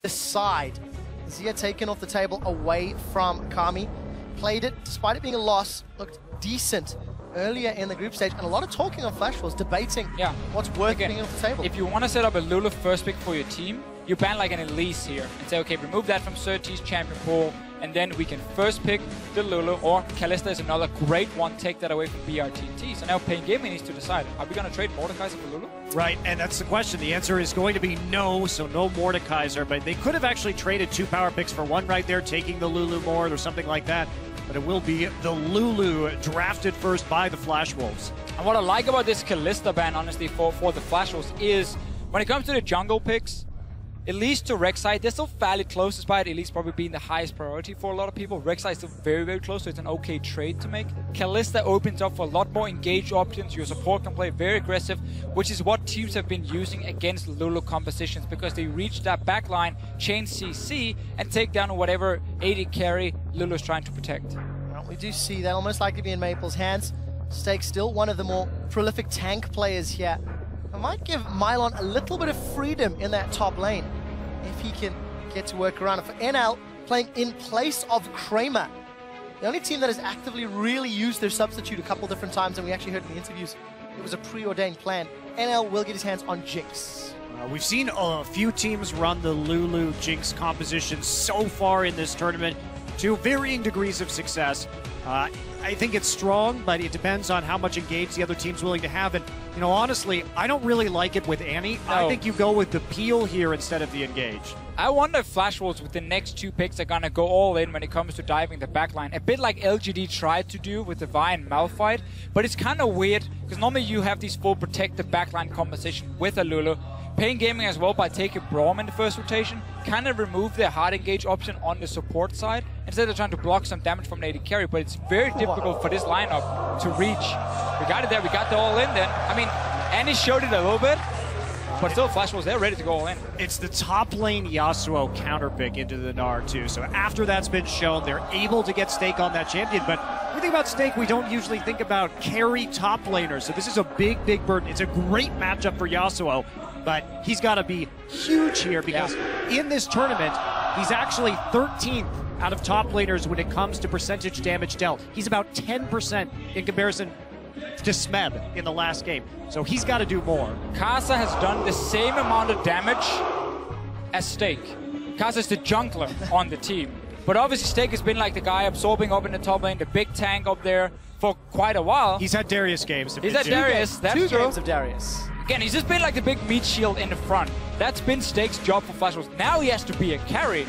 this side. Zia taken off the table away from Kami. Played it, despite it being a loss, looked decent earlier in the group stage, and a lot of talking on Flash Wars, debating what's worth being off the table. If you want to set up a Lulu first pick for your team, you ban like an Elise here and say, okay, remove that from Surtees champion pool, and then we can first pick the Lulu, or Kalista is another great one, take that away from BRTT. So now paiN Gaming needs to decide, are we going to trade Mordekaiser for Lulu? Right, and that's the question. The answer is going to be no, so no Mordekaiser, but they could have actually traded 2 power picks for one right there, taking the Lulu Mord or something like that. But it will be the Lulu drafted first by the Flash Wolves. And what I like about this Kalista ban, honestly, for the Flash Wolves is when it comes to the jungle picks, Elise to Rek'Sai, they're still fairly close, despite Elise probably being the highest priority for a lot of people. Rek'Sai is still very, very close, so it's an okay trade to make. Kalista opens up for a lot more engaged options. Your support can play very aggressive, which is what teams have been using against Lulu compositions, because they reach that backline, chain CC, and take down whatever AD carry Lulu is trying to protect. Well, we do see they'll most likely be in Maple's hands. Stake still one of the more prolific tank players here. I might give Mylon a little bit of freedom in that top lane if he can get to work around it. For NL, playing in place of Kramer, the only team that has actively really used their substitute a couple different times, and we actually heard in the interviews it was a preordained plan. NL will get his hands on Jinx. We've seen a few teams run the Lulu Jinx composition so far in this tournament to varying degrees of success. I think it's strong, but it depends on how much engage the other team's willing to have. And, you know, honestly, I don't really like it with Annie. No. I think you go with the peel here instead of the engage. I wonder if Flash Wolves with the next 2 picks are going to go all in when it comes to diving the backline. A bit like LGD tried to do with the Vi and Malphite, but it's kind of weird, because normally you have these full protected backline composition with a Lulu. paiN Gaming as well, by taking Braum in the first rotation, kind of remove their hard engage option on the support side, instead of trying to block some damage from AD carry, but it's very difficult for this lineup to reach. We got it there, we got the all in then. I mean, Annie showed it a little bit, but still Flash was there ready to go all in. It's the top lane Yasuo counter pick into the Gnar too, so after that's been shown, they're able to get Stake on that champion, but when we think about Stake, we don't usually think about carry top laners, so this is a big, big burden. It's a great matchup for Yasuo, but he's got to be huge here, because in this tournament, he's actually 13th out of top laners when it comes to percentage damage dealt. He's about 10% in comparison to Smeb in the last game, so he's got to do more. Kasa has done the same amount of damage as Stake. Kasa is the jungler on the team, but obviously Stake has been like the guy absorbing up in the top lane, the big tank up there for quite a while. He's had Darius games. He's had Darius, that's true. 2 games of Darius. Again, he's just been like the big meat shield in the front. That's been Stake's job for Flash Wars. Now he has to be a carry.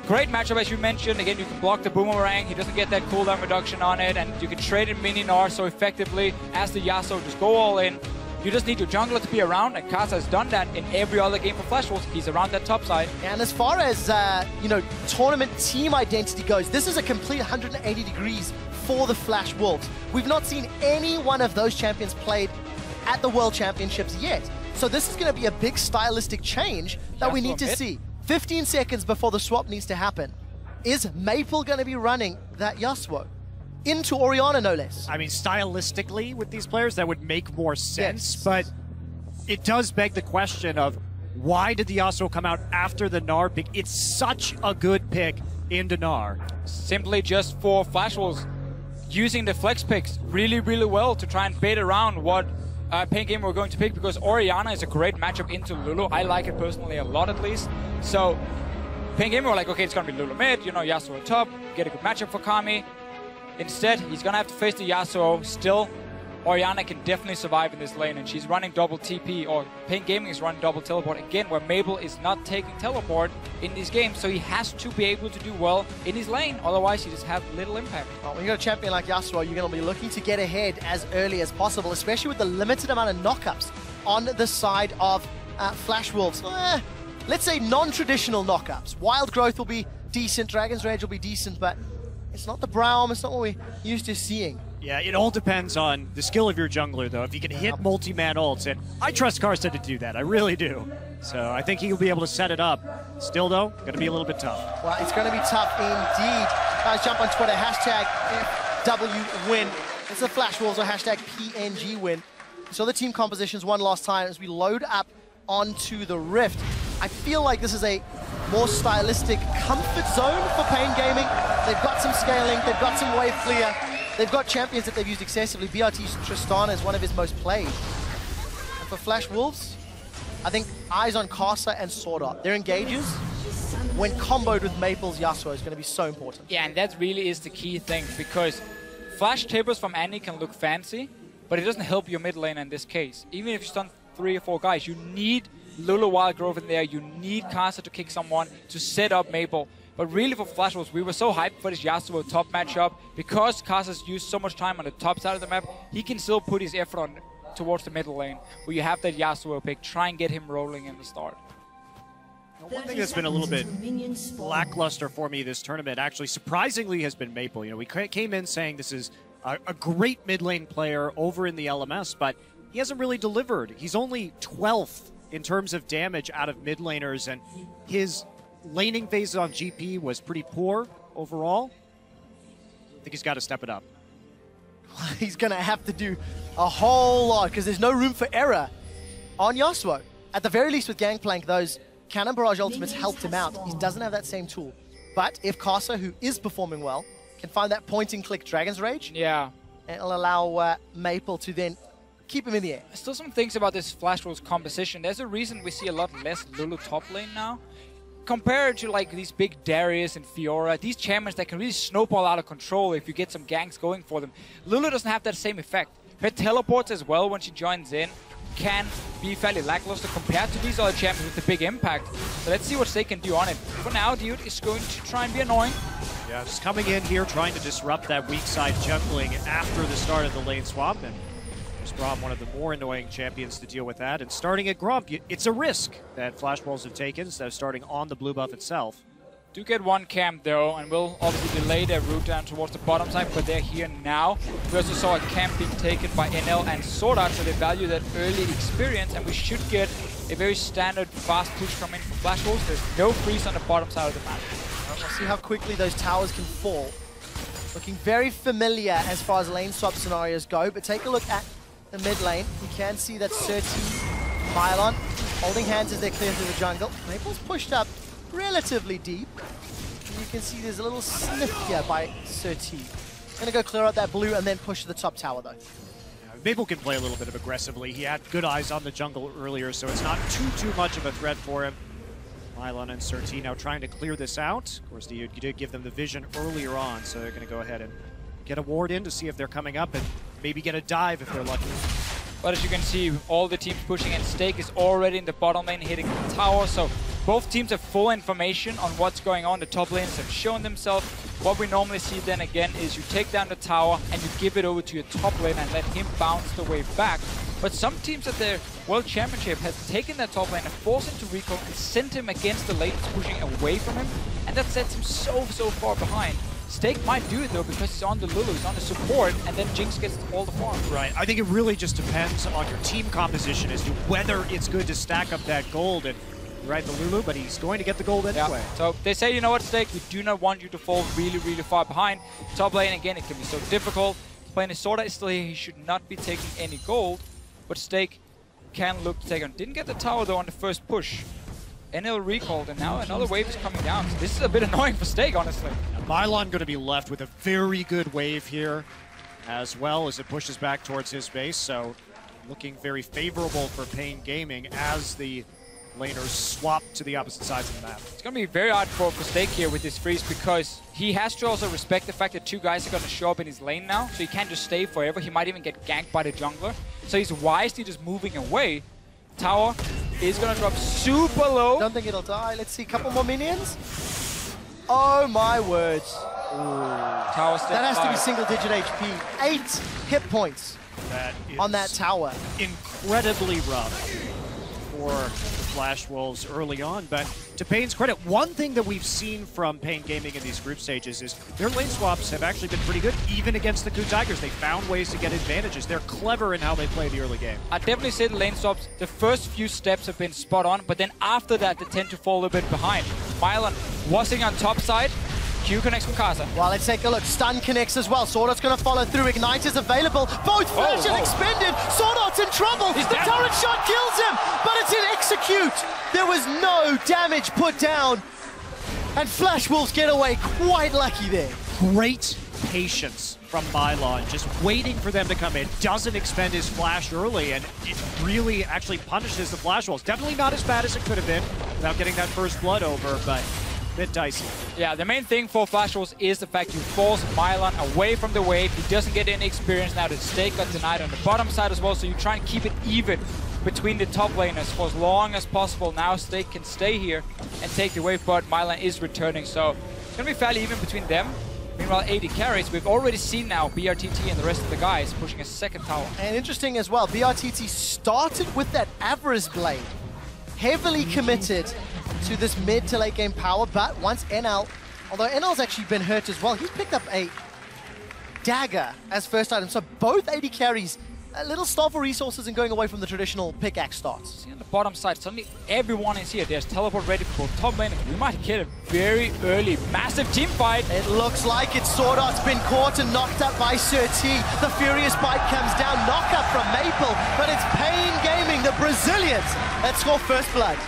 Great matchup, as you mentioned. Again, you can block the boomerang. He doesn't get that cooldown reduction on it, and you can trade in mini Gnar so effectively as the Yasuo. Just go all in. You just need your jungler to be around, and Kasa has done that in every other game for Flash Wolves. He's around that top side. And as far as you know, tournament team identity goes, this is a complete 180 degrees for the Flash Wolves. We've not seen any one of those champions played at the World Championships yet. So this is going to be a big stylistic change that we need to see. 15 seconds before the swap needs to happen. Is Maple going to be running that Yasuo? Into Orianna, no less. I mean, stylistically, with these players, that would make more sense, but it does beg the question of why did the Yasuo come out after the Gnar pick? It's such a good pick into Gnar. Simply just for Flash Wolves using the flex picks really, really well to try and bait around what paiN Gaming we're going to pick, because Orianna is a great matchup into Lulu. I like it personally a lot, at least. So paiN Gaming were like, okay, it's going to be Lulu mid, you know, Yasuo on top, get a good matchup for Kami. Instead, he's going to have to face the Yasuo. Still, Orianna can definitely survive in this lane, and she's running double TP, or paiN Gaming is running double teleport, again, where Mabel is not taking teleport in these games, so he has to be able to do well in his lane, otherwise he just have little impact. Well, when you got a champion like Yasuo, you're going to be looking to get ahead as early as possible, especially with the limited amount of knockups on the side of Flash Wolves. Let's say non-traditional knockups. Wild Growth will be decent, Dragon's Rage will be decent, but it's not the Braum, it's not what we're used to seeing. Yeah, it all depends on the skill of your jungler, though. If you can hit multi-man ults, and I trust Karsten to do that, I really do. So I think he'll be able to set it up. Still, though, going to be a little bit tough. Well, it's going to be tough indeed. Guys, jump on Twitter, hashtag FWWin. It's the Flash Wolves, or hashtag PNGWin. So the team compositions one last time as we load up onto the Rift. I feel like this is a more stylistic comfort zone for paiN Gaming. They've got some scaling, they've got some wave clear, they've got champions that they've used excessively. BRT's Tristana is one of his most played. And for Flash Wolves, I think eyes on Casa and Sword Art. Their engages, when comboed with Maple's Yasuo, is going to be so important. Yeah, and that really is the key thing, because flash tippers from Annie can look fancy, but it doesn't help your mid lane in this case. Even if you stun 3 or 4 guys, you need Lulu Wild Growth in there, you need Casa to kick someone to set up Maple. But really for Flash Wolves, we were so hyped for this Yasuo top matchup. Because Casa's used so much time on the top side of the map, he can still put his effort on towards the middle lane, where you have that Yasuo pick, try and get him rolling in the start. One thing that's been a little bit lackluster for me this tournament, actually, surprisingly, has been Maple. You know, we came in saying this is a great mid lane player over in the LMS, but he hasn't really delivered. He's only 12th in terms of damage out of mid laners, and his laning phase on GP was pretty poor overall. I think he's got to step it up. He's going to have to do a whole lot, because there's no room for error on Yasuo. At the very least with Gangplank, those Cannon Barrage ultimates helped him out. He doesn't have that same tool. But if Casa, who is performing well, can find that point-and-click Dragon's Rage, yeah, it'll allow Maple to then keep him in the air. Still some things about this Flash Wolves composition. There's a reason we see a lot less Lulu top lane now. Compared to like these big Darius and Fiora, these champions that can really snowball out of control if you get some ganks going for them. Lulu doesn't have that same effect. Her teleports as well when she joins in can be fairly lackluster compared to these other champions with the big impact. So let's see what they can do on it. For now, Dude is going to try and be annoying. Yeah, just coming in here, trying to disrupt that weak side jungling after the start of the lane swap. And there's Grom, one of the more annoying champions to deal with that. And starting at Grom, it's a risk that Flash Wolves have taken instead of starting on the blue buff itself. Do get one camp though, and will obviously delay their route down towards the bottom side, but they're here now. We also saw a camp being taken by NL and Sword Art, so they value that early experience, and we should get a very standard fast push from in for Flash Wolves. There's no freeze on the bottom side of the map. We'll see how quickly those towers can fall. Looking very familiar as far as lane swap scenarios go, but take a look at the mid lane. You can see that Surti, Mylon holding hands as they clear through the jungle. Maple's pushed up relatively deep. And you can see there's a little sniff here by Surti. Gonna go clear out that blue and then push to the top tower though. Maple can play a little bit of aggressively. He had good eyes on the jungle earlier, so it's not too much of a threat for him. Mylon and Surti now trying to clear this out. Of course, you did give them the vision earlier on, so they're going to go ahead and get a ward in to see if they're coming up and maybe get a dive if they're lucky. But as you can see, all the teams pushing, and Stake is already in the bottom lane hitting the tower, so both teams have full information on what's going on. The top laners have shown themselves. What we normally see then again is you take down the tower and you give it over to your top lane and let him bounce the wave back. But some teams at the World Championship has taken that top lane and forced him to recall and sent him against the lanes pushing away from him, and that sets him so far behind. Stake might do it though because he's on the Lulu, he's on the support, and then Jinx gets all the farm. Right, I think it really just depends on your team composition as to whether it's good to stack up that gold. And you're right, the Lulu, but he's going to get the gold anyway. Yeah. So they say, you know what, Stake, we do not want you to fall really far behind. Top lane, again, it can be so difficult. Playing his Sword Art is still here, he should not be taking any gold, but Stake can look to take on. Didn't get the tower though on the first push. NL recalled, and now another wave is coming down. So this is a bit annoying for Stake, honestly. Mylon going to be left with a very good wave here, as well as it pushes back towards his base. So looking very favorable for paiN Gaming as the laners swap to the opposite sides of the map. It's going to be very hard for Stake here with this freeze, because he has to also respect the fact that two guys are going to show up in his lane now. So he can't just stay forever. He might even get ganked by the jungler. So he's wisely just moving away. Tower is going to drop super low. Don't think it'll die. Let's see, a couple more minions. Oh my word. Tower step that has 5. to be single-digit HP. 8 hit points on that tower. Incredibly rough for Flash Wolves early on, but to paiN's credit, one thing that we've seen from paiN Gaming in these group stages is their lane swaps have actually been pretty good, even against the Ku Tigers. They found ways to get advantages. They're clever in how they play the early game. I'd definitely say the lane swaps, the first few steps have been spot on, but then after that, they tend to fall a bit behind. Mylon wassing on top side. Q connects from Casa. Well, let's take a look. Stun connects as well. Sword Art's going to follow through. Ignite is available. Both flashes expended. Sword Art's in trouble. The turret shot kills him, but it's in execute. There was no damage put down And Flash Wolves get away quite lucky there. Great patience from paiN, just waiting for them to come in. Doesn't expend his flash early, and it really actually punishes the Flash Wolves. Definitely not as bad as it could have been without getting that first blood over, but a bit dicey. Yeah, the main thing for Flash Wolves is the fact you force paiN away from the wave. He doesn't get any experience now. The stake got denied on the bottom side as well, so you try and keep it even between the top laners for as long as possible. Now Stake can stay here and take the wave, but paiN is returning, so it's going to be fairly even between them. Meanwhile, AD carries, we've already seen now BRTT and the rest of the guys pushing a second tower. And interesting as well, BRTT started with that Avarice Blade. Heavily committed to this mid to late game power, but once NL, although NL's actually been hurt as well, he's picked up a dagger as first item. So both AD carries a little starve for resources and going away from the traditional pickaxe starts. See on the bottom side, suddenly everyone is here. There's teleport ready for both top lane. We might get a very early, massive team fight. It looks like it. Sword Art's been caught and knocked up by Sir T. The Furious Bite comes down, knock up from Maple, but it's paiN Gaming, the Brazilians, that score first blood.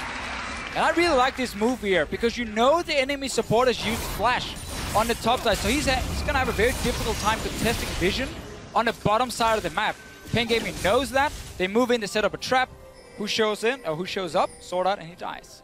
And I really like this move here, because you know the enemy supporters use Flash on the top side, so he's going to have a very difficult time contesting vision on the bottom side of the map. paiN Gaming knows that. They move in to set up a trap. Who shows in, or who shows up? Sword Art, and he dies.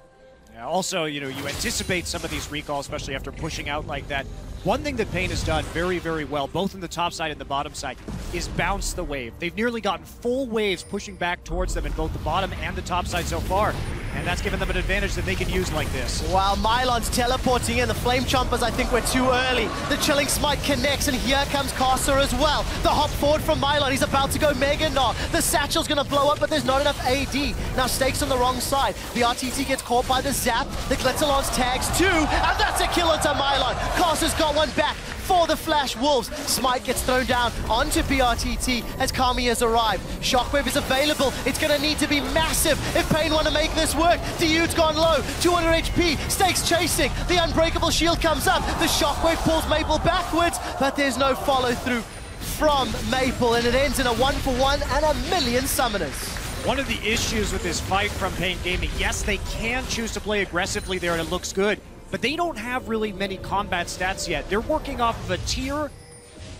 Yeah, also, you know, you anticipate some of these recalls, especially after pushing out like that. One thing that paiN has done very, very well, both in the top side and the bottom side, is bounce the wave. They've nearly gotten full waves pushing back towards them in both the bottom and the top side so far. And that's given them an advantage that they can use like this. While Mylon's teleporting in, the Flame Chompers, I think, were too early. The Chilling Smite connects, and here comes Casa as well. The hop forward from Mylon, he's about to go Mega Knock. The Satchel's gonna blow up, but there's not enough AD. Now Stake's on the wrong side. The RTT gets caught by the Zap. The Glitterlance tags too, and that's a kill onto Mylon. Casa's got one back for the Flash Wolves. Smite gets thrown down onto BRTT as Kami has arrived. Shockwave is available. It's going to need to be massive if paiN want to make this work. Diude's gone low. 200 HP. Stake's chasing. The Unbreakable Shield comes up. The Shockwave pulls Maple backwards, but there's no follow through from Maple, and it ends in a 1-for-1 and a million summoners. One of the issues with this fight from paiN Gaming, yes, they can choose to play aggressively there and it looks good, but they don't have really many combat stats yet. They're working off of a tier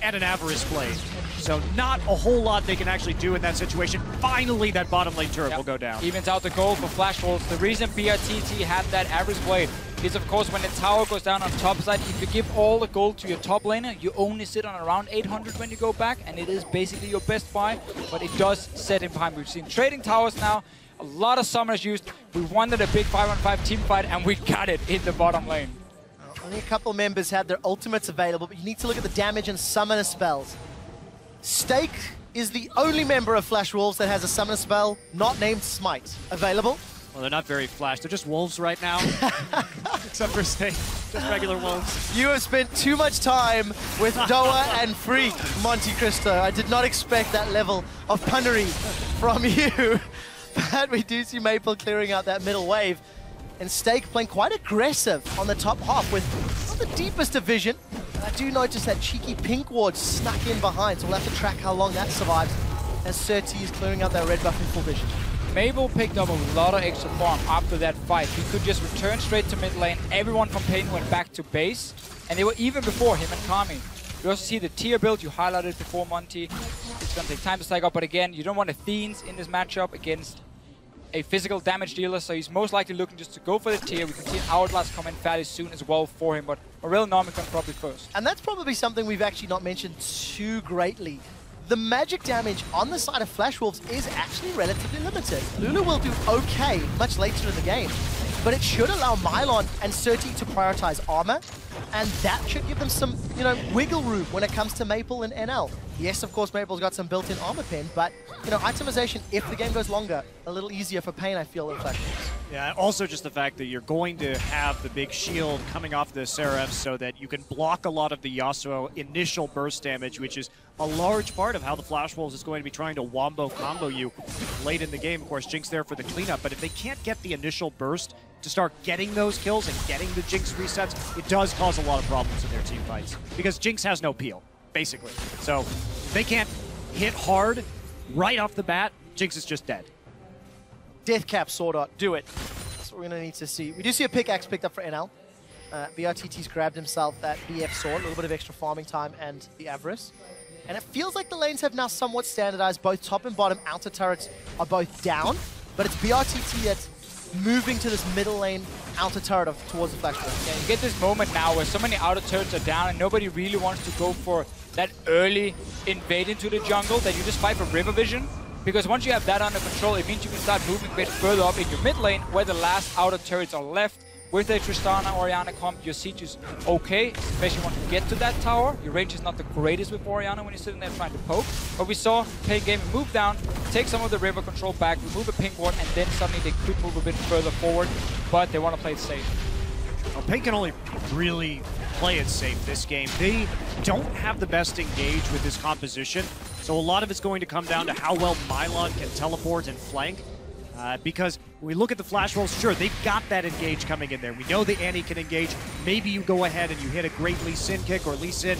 and an Avarice Blade. So not a whole lot they can actually do in that situation. Finally, that bottom lane turret will go down. Evens out the gold for Flash Wolves. The reason BRTT had that Avarice Blade is, of course, when the tower goes down on top side, if you give all the gold to your top laner, you only sit on around 800 when you go back, and it is basically your best buy, but it does set him behind. We've seen trading towers now, a lot of summoners used. We wanted a big 5-on-5 team fight, and we got it in the bottom lane. Only a couple members had their ultimates available, but you need to look at the damage and summoner spells. Stake is the only member of Flash Wolves that has a summoner spell not named Smite available. Well, they're not very flash. They're just wolves right now. Except for Stake. Just regular wolves. You have spent too much time with Doa and Freak, Monte Cristo. I did not expect that level of punnery from you. But we do see Maple clearing out that middle wave. And Stake playing quite aggressive on the top half with not the deepest of vision. But I do notice that cheeky pink ward snuck in behind, so we'll have to track how long that survives as Sir T is clearing out that red buff in full vision. Maple picked up a lot of extra farm after that fight. He could just return straight to mid lane. Everyone from paiN went back to base, and they were even before him and Kami. You also see the tier build you highlighted before, Monty. It's going to take time to stack up, but again, you don't want Athenes in this matchup against a physical damage dealer, so he's most likely looking just to go for the tier. We can see an Hourglass come in fairly soon as well for him, but Morel Nomicon probably first. And that's probably something we've actually not mentioned too greatly. The magic damage on the side of Flash Wolves is actually relatively limited. Lulu will do okay much later in the game, but it should allow Mylon and Surti to prioritize armor, and that should give them some, you know, wiggle room when it comes to Maple and NL. Yes, of course, Maple's got some built-in armor pen, but, you know, itemization, if the game goes longer, a little easier for paiN, I feel, than Flash Wolves. Yeah, also just the fact that you're going to have the big shield coming off the Seraph so that you can block a lot of the Yasuo initial burst damage, which is a large part of how the Flash Wolves is going to be trying to wombo combo you late in the game. Of course, Jinx there for the cleanup, but if they can't get the initial burst to start getting those kills and getting the Jinx resets, it does cause a lot of problems in their team fights, because Jinx has no peel, basically. So if they can't hit hard right off the bat, Jinx is just dead. Death Cap, Sword Art, do it. That's what we're going to need to see. We do see a pickaxe picked up for NL. BRTT's grabbed himself that BF sword, a little bit of extra farming time, and the Avarice. And it feels like the lanes have now somewhat standardized. Both top and bottom outer turrets are both down, but it's BRTT that's moving to this middle lane outer turret towards the flash. Yeah, you get this moment now where so many outer turrets are down and nobody really wants to go for that early invade into the jungle, that you just fight for river vision. Because once you have that under control, it means you can start moving a bit further up in your mid lane where the last outer turrets are left. With a Tristana Orianna comp, your siege is okay, especially when you get to that tower. Your range is not the greatest with Orianna when you're sitting there trying to poke. But we saw paiN Gaming move down, take some of the river control back, remove a pink ward, and then suddenly they could move a bit further forward. But they want to play it safe. Well, paiN can only really play it safe this game. They don't have the best engage with this composition, so a lot of it's going to come down to how well mylon can teleport and flank. Because when we look at the flash rolls, sure, they've got that engage coming in there. We know the Annie can engage. Maybe you go ahead and you hit a great Lee Sin kick or Lee Sin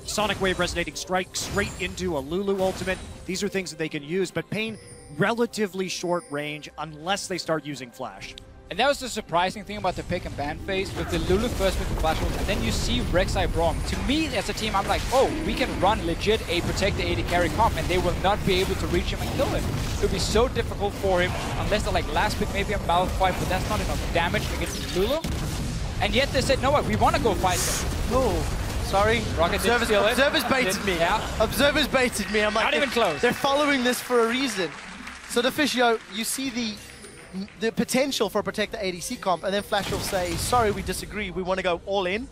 Sonic Wave Resonating Strike straight into a Lulu ultimate. These are things that they can use, but paiN, relatively short range unless they start using flash. And that was the surprising thing about the pick and ban phase, with the Lulu first with the flash rolls, and then you see Rek'Sai Braum. To me, as a team, I'm like, oh, we can run legit a protect the AD carry comp, and they will not be able to reach him and kill him. It would be so difficult for him, unless they're like last pick, maybe a Malphite, but that's not enough damage against Lulu. And yet they said, no, what, we want to go fight them. Oh, sorry. Rocket Observers baited me. Yeah. Observers baited me. I'm like, not even close. They're following this for a reason. So Deficio, you see the potential for a Protect the ADC comp, and then Flash will say, sorry, we disagree, we want to go all in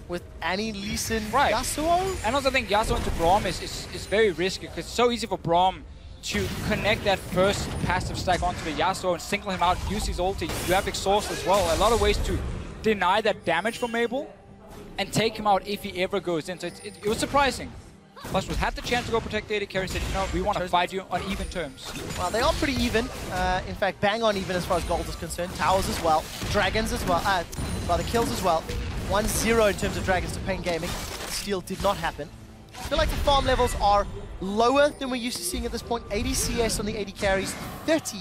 with Annie, Lee Sin, right. Yasuo? And also I think Yasuo into Braum is very risky, because it's so easy for Braum to connect that first passive stack onto the Yasuo and single him out, use his ulti. You have exhaust as well, a lot of ways to deny that damage from Mabel and take him out if he ever goes in. So it was surprising. Flash had the chance to go protect the AD carry, said, you know, we want to fight you on even terms. Well, they are pretty even. In fact, bang on even as far as gold is concerned. Towers as well. Dragons as well. Rather, kills as well. 1-0 in terms of dragons to paiN Gaming. Steal did not happen. I feel like the farm levels are lower than we're used to seeing at this point. 80 CS on the AD carries, 30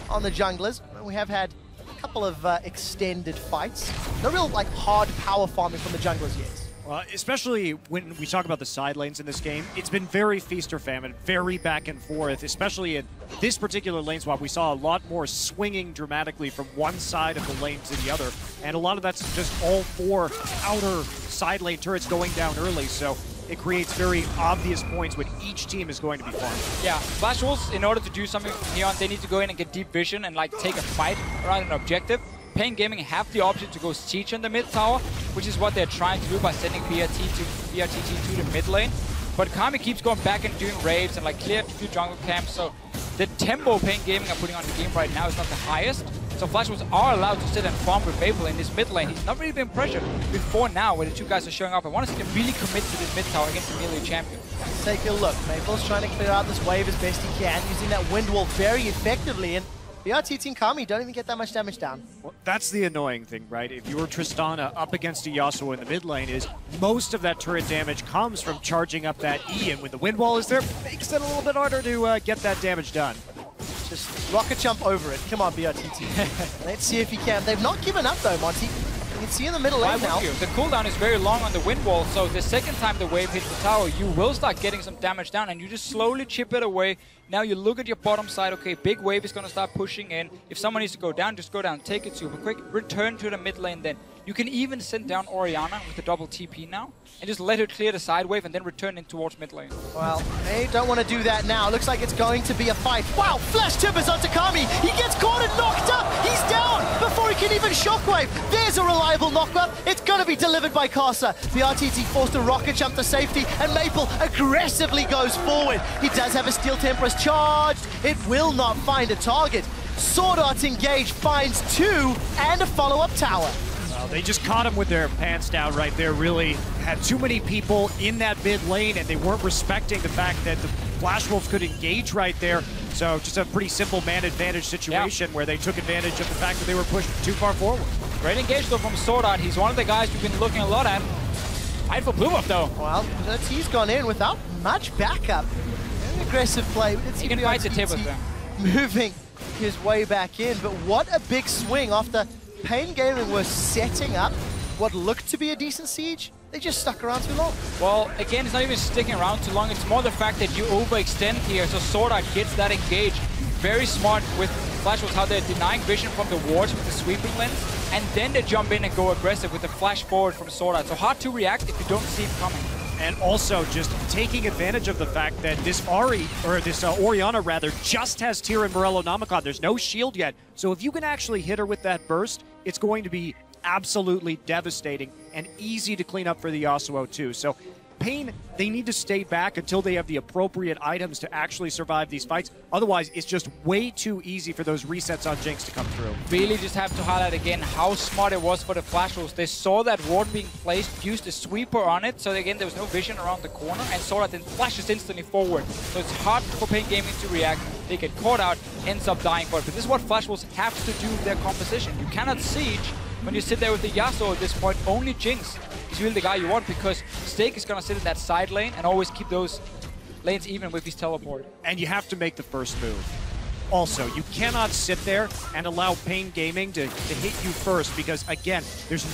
on the junglers. We have had a couple of extended fights. No real like hard power farming from the junglers yet. Well, especially when we talk about the side lanes in this game, it's been very feast or famine, very back and forth, especially in this particular lane swap. We saw a lot more swinging dramatically from one side of the lane to the other, and a lot of that's just all four outer side lane turrets going down early, so it creates very obvious points when each team is going to be farming. Yeah, Flash Wolves, in order to do something from here on, they need to go in and get deep vision and like take a fight around an objective. paiN Gaming have the option to go siege on the mid tower, which is what they're trying to do by sending BRTT to the mid lane. But Kami keeps going back and doing raves and like clear a few jungle camps, so the tempo paiN Gaming are putting on the game right now is not the highest. So Flash Wolves are allowed to sit and farm with Maple in this mid lane. He's not really been pressured before now when the two guys are showing up. I want to see him really commit to this mid tower against the melee champion. Take a look. Maple's trying to clear out this wave as best he can, using that wind wall very effectively, and BRTT and Kami don't even get that much damage down. Well, that's the annoying thing, right? If you're Tristana up against a Yasuo in the mid lane, is most of that turret damage comes from charging up that E, and when the wind wall is there, it makes it a little bit harder to get that damage done. Just rocket jump over it. Come on, BRTT. Let's see if he can. They've not given up though, Monty. You can see in the middle lane now. The cooldown is very long on the wind wall, so the second time the wave hits the tower, you will start getting some damage down, and you just slowly chip it away. Now you look at your bottom side, okay, big wave is going to start pushing in. If someone needs to go down, just go down, take it super quick, return to the mid lane then. You can even send down Orianna with the double TP now, and just let her clear the side wave and then return in towards mid lane. Well, they don't want to do that now. Looks like it's going to be a fight. Wow, flash tippers onto Kami. He gets caught and knocked up. He's down before he can even shockwave. There's a reliable knockback. It's going to be delivered by Casa. BRTT forced a rocket jump to safety, and Maple aggressively goes forward. He does have a Steel Temperance charged. It will not find a target. Sword Art Engage finds two and a follow-up tower. Well, they just caught him with their pants down right there, really. Had too many people in that mid lane, and they weren't respecting the fact that the Flash Wolves could engage right there. So just a pretty simple man advantage situation where they took advantage of the fact that they were pushed too far forward. Great engage though from Sword Art. He's one of the guys we've been looking a lot at. Fight for blue buff though. Well, he's gone in without much backup. Very aggressive play. He can fight the tip with them. Moving his way back in, but what a big swing after paiN Gaming was setting up what looked to be a decent siege, they just stuck around too long. Well, again, it's not even sticking around too long. It's more the fact that you overextend here, so Sword Art gets that engage. Very smart with Flash Wolves, how they're denying vision from the wards with the sweeping lens, and then they jump in and go aggressive with the flash forward from Sword Art. So hard to react if you don't see him coming. And also just taking advantage of the fact that this Orianna rather, just has Tyr and Morello Namicon. There's no shield yet. So if you can actually hit her with that burst, it's going to be absolutely devastating and easy to clean up for the Yasuo too. So paiN, they need to stay back until they have the appropriate items to actually survive these fights. Otherwise, it's just way too easy for those resets on Jinx to come through. Really just have to highlight again how smart it was for the Flash Wolves. They saw that ward being placed, used a sweeper on it, so again there was no vision around the corner, and Sword Art then flashes instantly forward. So it's hard for paiN Gaming to react. They get caught out, ends up dying for it. But this is what Flash Wolves have to do with their composition. You cannot siege when you sit there with the Yasuo at this point. Only Jinx is really the guy you want, because Stake is going to sit in that side lane and always keep those lanes even with his teleport. And you have to make the first move. Also, you cannot sit there and allow paiN Gaming to hit you first, because again, there's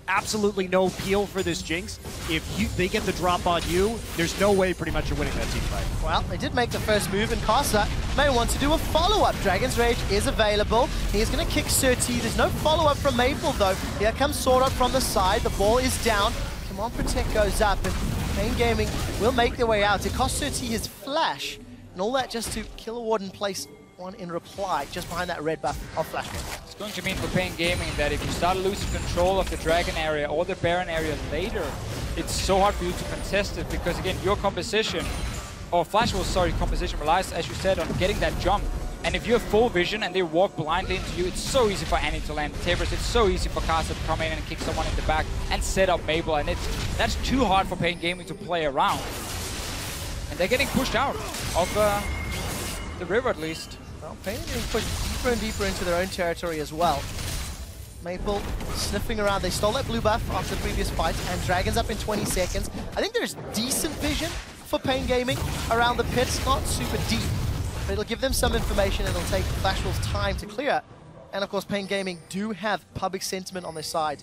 absolutely no peel for this Jinx. If they get the drop on you, there's no way pretty much you're winning that team fight. Well, they did make the first move, and Karsa may want to do a follow-up. Dragon's Rage is available. He is going to kick Surti. There's no follow-up from Maple, though. Here comes Sword Art from the side. The ball is down. Come on, Protect goes up, and paiN Gaming will make their way out. It costs Surti his flash, and all that just to kill a ward and place one in reply, just behind that red buff of Flash. It's going to mean for paiN Gaming that if you start losing control of the Dragon area or the Baron area later, it's so hard for you to contest it, because again, your composition, or Flash Wolves, sorry, composition relies, as you said, on getting that jump. And if you have full vision and they walk blindly into you, it's so easy for Annie to land Tibbers. It's so easy for Karsa to come in and kick someone in the back and set up Mabel, and that's too hard for paiN Gaming to play around. And they're getting pushed out of the river at least. Well, paiN are getting pushed deeper and deeper into their own territory as well. Maple sniffing around. They stole that blue buff after the previous fight, and Dragon's up in 20 seconds. I think there's decent vision for paiN Gaming around the pits, not super deep, but it'll give them some information, and it'll take Flash Wolves time to clear. And of course, paiN Gaming do have public sentiment on their side.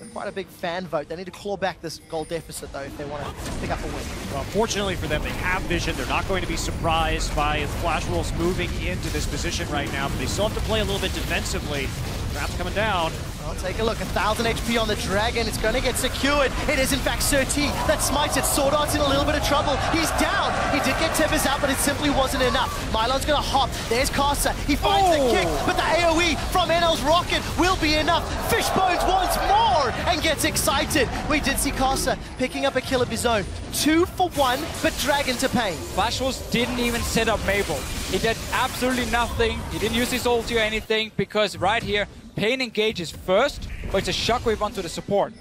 They're quite a big fan vote. They need to claw back this goal deficit, though, if they want to pick up a win. Well, fortunately for them, they have vision. They're not going to be surprised by Flash Wolves moving into this position right now, but they still have to play a little bit defensively. Traps coming down. Well, take a look. 1,000 HP on the Dragon. It's going to get secured. It is, in fact, Surti that smites it. Sword Art's in a little bit of trouble. He's down. He did get Tibbers out, but it simply wasn't enough. Mylon's going to hop. There's Karsa. He finds the kick, but the AoE from NL's rocket will be enough. Fishbones once more and gets excited. We did see Karsa picking up a kill of his own. 2 for 1, but Dragon to paiN. Flash Wolves didn't even set up Mabel. He did absolutely nothing. He didn't use his ulti or anything, because right here, paiN engages first, but it's a shockwave onto the support.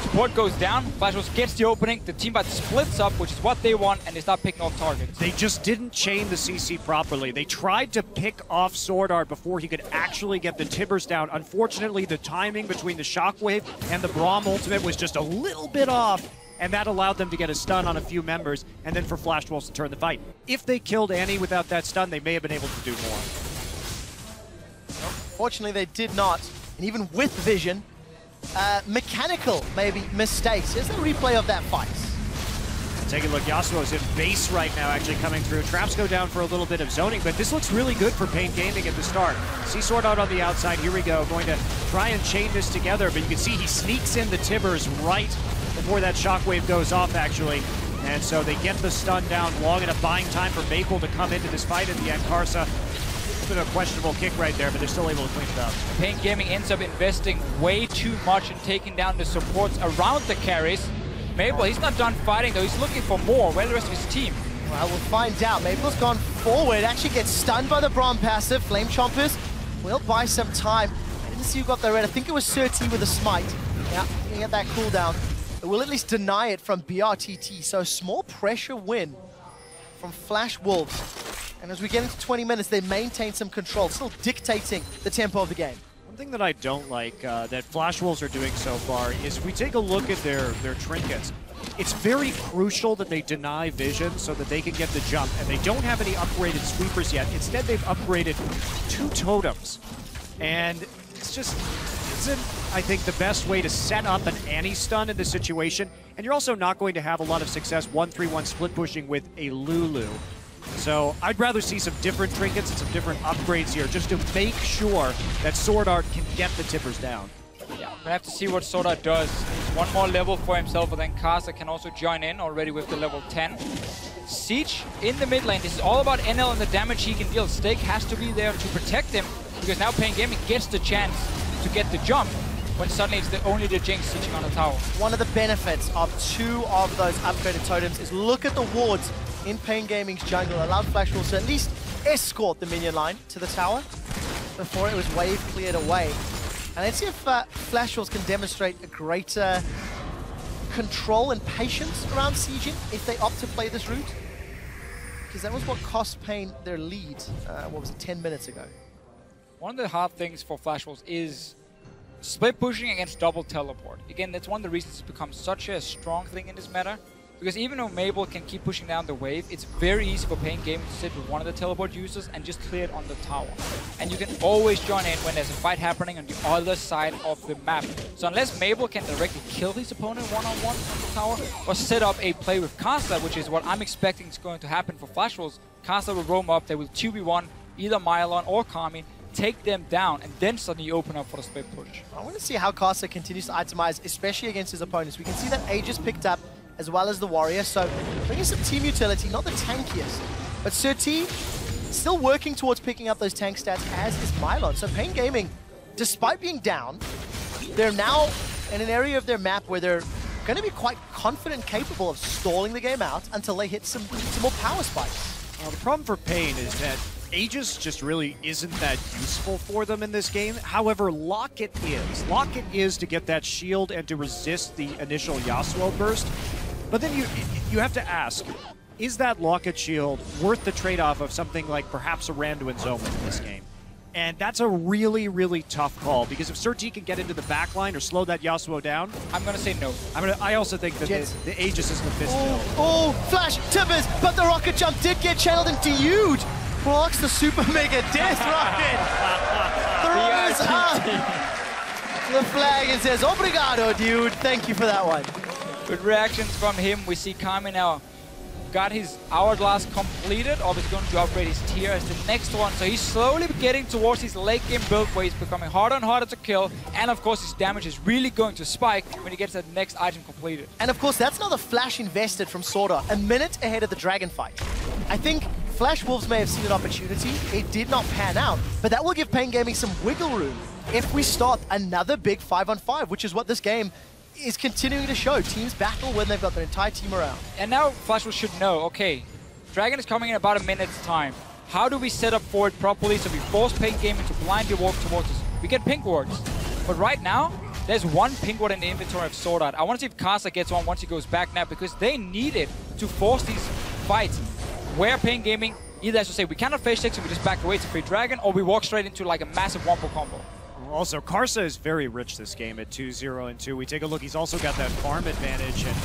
Support goes down, Flash Wolves gets the opening, the team fight splits up, which is what they want, and they start picking off targets. They just didn't chain the CC properly. They tried to pick off Sword Art before he could actually get the Tibbers down. Unfortunately, the timing between the shockwave and the Braum ultimate was just a little bit off, and that allowed them to get a stun on a few members, and then for Flash Wolves to turn the fight. If they killed Annie without that stun, they may have been able to do more. Fortunately, they did not, and even with vision, mechanical, maybe, mistakes. Here's the replay of that fight. Take a look, Yasuo's in base right now, actually coming through. Traps go down for a little bit of zoning, but this looks really good for paiN Gaming at the start. See Sword Art on the outside, here we go. Going to try and chain this together, but you can see he sneaks in the Tibbers right before that shockwave goes off, actually. And so they get the stun down, long enough buying time for Maple to come into this fight at the end. Karsa, a questionable kick right there, but they're still able to clean it up. paiN Gaming ends up investing way too much in taking down the supports around the carries. Mabel, he's not done fighting though, he's looking for more. Where's the rest of his team? Well, we'll find out. Maple's gone forward, actually gets stunned by the Braum passive. Flame Chompers will buy some time. I didn't see who got the red. I think it was Surti with a smite. Yeah, you can get that cooldown. It will at least deny it from BRTT, so a small pressure win from Flash Wolves. And as we get into 20 minutes, they maintain some control, still dictating the tempo of the game. One thing that I don't like that Flash Wolves are doing so far is if we take a look at their trinkets, it's very crucial that they deny vision so that they can get the jump, and they don't have any upgraded sweepers yet. Instead, they've upgraded 2 totems. And it's just, I think, the best way to set up an anti-stun in this situation, and you're also not going to have a lot of success 1-3-1 split pushing with a Lulu. So I'd rather see some different trinkets and some different upgrades here just to make sure that Sword Art can get the tippers down. Yeah, we have to see what Sword Art does. One more level for himself, but then Kasa can also join in already with the level 10. Siege in the mid lane. This is all about NL and the damage he can deal. Stake has to be there to protect him, because now paiN Gaming gets the chance to get the jump when suddenly it's only the Jinx sieging on the tower. One of the benefits of 2 of those upgraded totems is look at the wards in paiN Gaming's jungle. Allowed Flash Wolves to at least escort the minion line to the tower before it was wave cleared away. And let's see if Flash Wolves can demonstrate a greater control and patience around sieging if they opt to play this route. Because that was what cost paiN their lead, what was it, 10 minutes ago. One of the hard things for Flash Wolves is split pushing against double teleport. Again, that's one of the reasons it's become such a strong thing in this meta. Because even though Mabel can keep pushing down the wave, it's very easy for paiN Gaming to sit with one of the teleport users and just clear it on the tower. And you can always join in when there's a fight happening on the other side of the map. So unless Mabel can directly kill his opponent one-on-one on the tower, or set up a play with Kasa, which is what I'm expecting is going to happen for Flash Wolves, Kasa will roam up, they will 2v1 either Mylon or Kami, take them down, and then suddenly open up for the split push. I want to see how Kasa continues to itemize, especially against his opponents. We can see that Aegis picked up as well as the Warrior, so bringing some team utility, not the tankiest. But Sir T still working towards picking up those tank stats, as is Mylon. So paiN Gaming, despite being down, they're now in an area of their map where they're going to be quite confident, capable of stalling the game out until they hit some more power spikes. The problem for paiN is that Aegis just really isn't that useful for them in this game. However, Locket is. Locket is to get that shield and to resist the initial Yasuo burst. But then you have to ask, is that Locket shield worth the trade-off of something like perhaps a Randuin's Zoman in this game? And that's a really, really tough call, because if Sir T can get into the backline or slow that Yasuo down, I'm going to say no. I also think that the Aegis is the best build. Oh, Flash, tippers, but the rocket jump did get channeled into Dude. Blocks the super mega death rocket. Throws up the flag and says, "Obrigado, dude." Thank you for that one. Good reactions from him. We see Kami now got his hourglass completed, obviously going to upgrade his tier as the next one. So he's slowly getting towards his late game build where he's becoming harder and harder to kill. And of course his damage is really going to spike when he gets that next item completed. And of course that's another flash invested from Sword Art, a minute ahead of the dragon fight. I think Flash Wolves may have seen an opportunity. It did not pan out, but that will give paiN Gaming some wiggle room if we start another big 5-on-5, which is what this game is continuing to show. Teams battle when they've got their entire team around. And now Flash Wolves should know, okay, Dragon is coming in about a minute's time. How do we set up for it properly so we force paiN Gaming to blindly walk towards us? We get pink wards, but right now, there's one pink ward in the inventory of Sword Art. I want to see if Kasa gets one once he goes back now, because they need it to force these fights where paiN Gaming either has to say, we cannot face check, so we just back away to free Dragon, or we walk straight into like a massive wombo combo. Also, Karsa is very rich this game at 2-0 and 2. We take a look, he's also got that farm advantage, and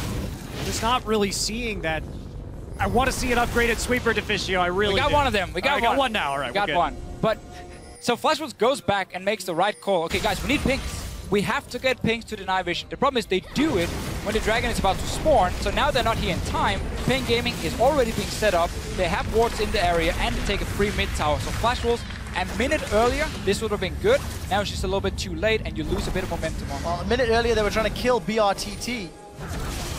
just not really seeing that. I want to see an upgraded sweeper Deficio, I really We got do. one of them, we got one. Got one now, all right, we got one. But, so Flash Wolves goes back and makes the right call. Okay guys, we need pinks. We have to get pinks to deny vision. The problem is they do it when the dragon is about to spawn, so now they're not here in time. paiN Gaming is already being set up, they have wards in the area, and they take a free mid tower. So Flash Wolves, a minute earlier, this would have been good. Now it's just a little bit too late, and you lose a bit of momentum on it. Well, a minute earlier, they were trying to kill BRTT.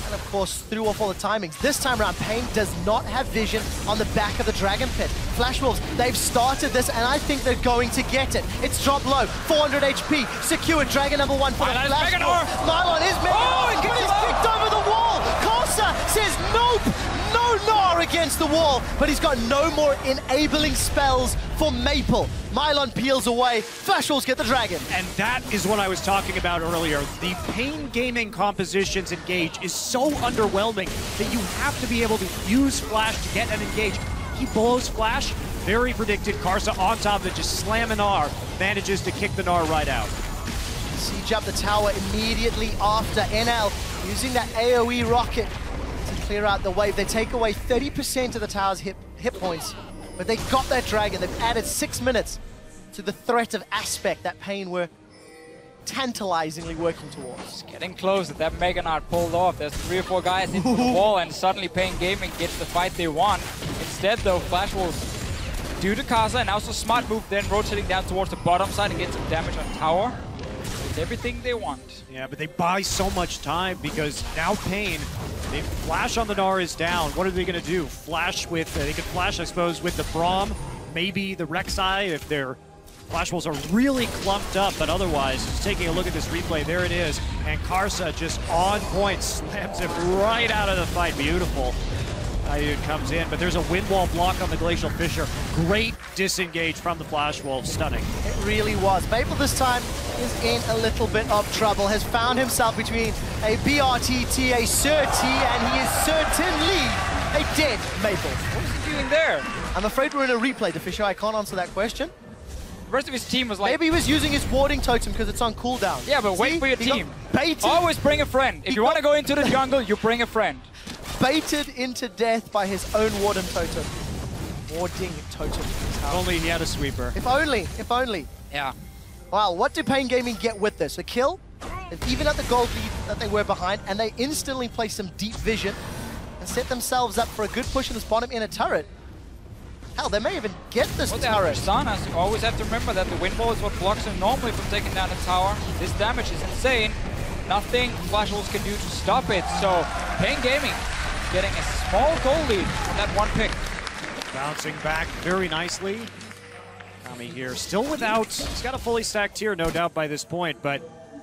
And of course, threw off all the timings. This time around, paiN does not have vision on the back of the Dragon Pit. Flash Wolves, they've started this, and I think they're going to get it. It's dropped low, 400 HP, secured Dragon number 1 for the Flash Wolves. Mylon is making but he's kicked over the wall. Kosa says nope, no Gnar against the wall, but he's got no more enabling spells for Maple. Mylon peels away, Flash Wolves get the Dragon. And that is what I was talking about earlier. The paiN Gaming compositions engage is so underwhelming that you have to be able to use Flash to get an engage. He blows Flash, very predicted. Karsa on top of it, just slam an R, manages to kick the Gnar right out. Siege up the tower immediately after NL, using that AoE rocket to clear out the wave. They take away 30% of the tower's hit points, but they got that Dragon. They've added 6 minutes to the threat of Aspect that paiN were tantalizingly working towards. It's getting close. That Mega Knot pulled off. There's 3 or 4 guys into the wall, and suddenly paiN Gaming gets the fight they want. Instead, though, Flash Wolves do the Casa, and also smart move, then rotating down towards the bottom side and get some damage on tower. It's everything they want. Yeah, but they buy so much time because now paiN, they flash on the Gnar is down. What are they going to do? Flash with, they could flash, I suppose, with the Braum, maybe the Rek'Sai if their Flash Wolves are really clumped up, but otherwise, just taking a look at this replay, there it is. And Karsa just on point, slams it right out of the fight. Beautiful. It comes in, but there's a wind wall block on the Glacial Fissure. Great disengage from the Flash Wolves, stunning. It really was. Maple this time is in a little bit of trouble, has found himself between a BRTT, a Sir T, and he is certainly a dead Maple. What is he doing there? I'm afraid we're in a replay, Deficio. I can't answer that question. The rest of his team was like... Maybe he was using his warding totem because it's on cooldown. Yeah, but wait for your team. Always bring a friend. If you want to go into the jungle, you bring a friend. Baited into death by his own warden totem. Warding totem. If only he had a sweeper. If only, if only. Yeah. Wow, what did paiN Gaming get with this? A kill? Even at the gold lead that they were behind, and they instantly play some deep vision and set themselves up for a good push in this bottom inner turret. Hell, they may even get this turret. Sanas, you always have to remember that the wind wall is what blocks him normally from taking down the tower. This damage is insane. Nothing Flash Wolves can do to stop it. So, paiN Gaming getting a small goal lead from that one pick. Bouncing back very nicely. Kami here, still without, he's got a fully stacked tier, no doubt by this point, but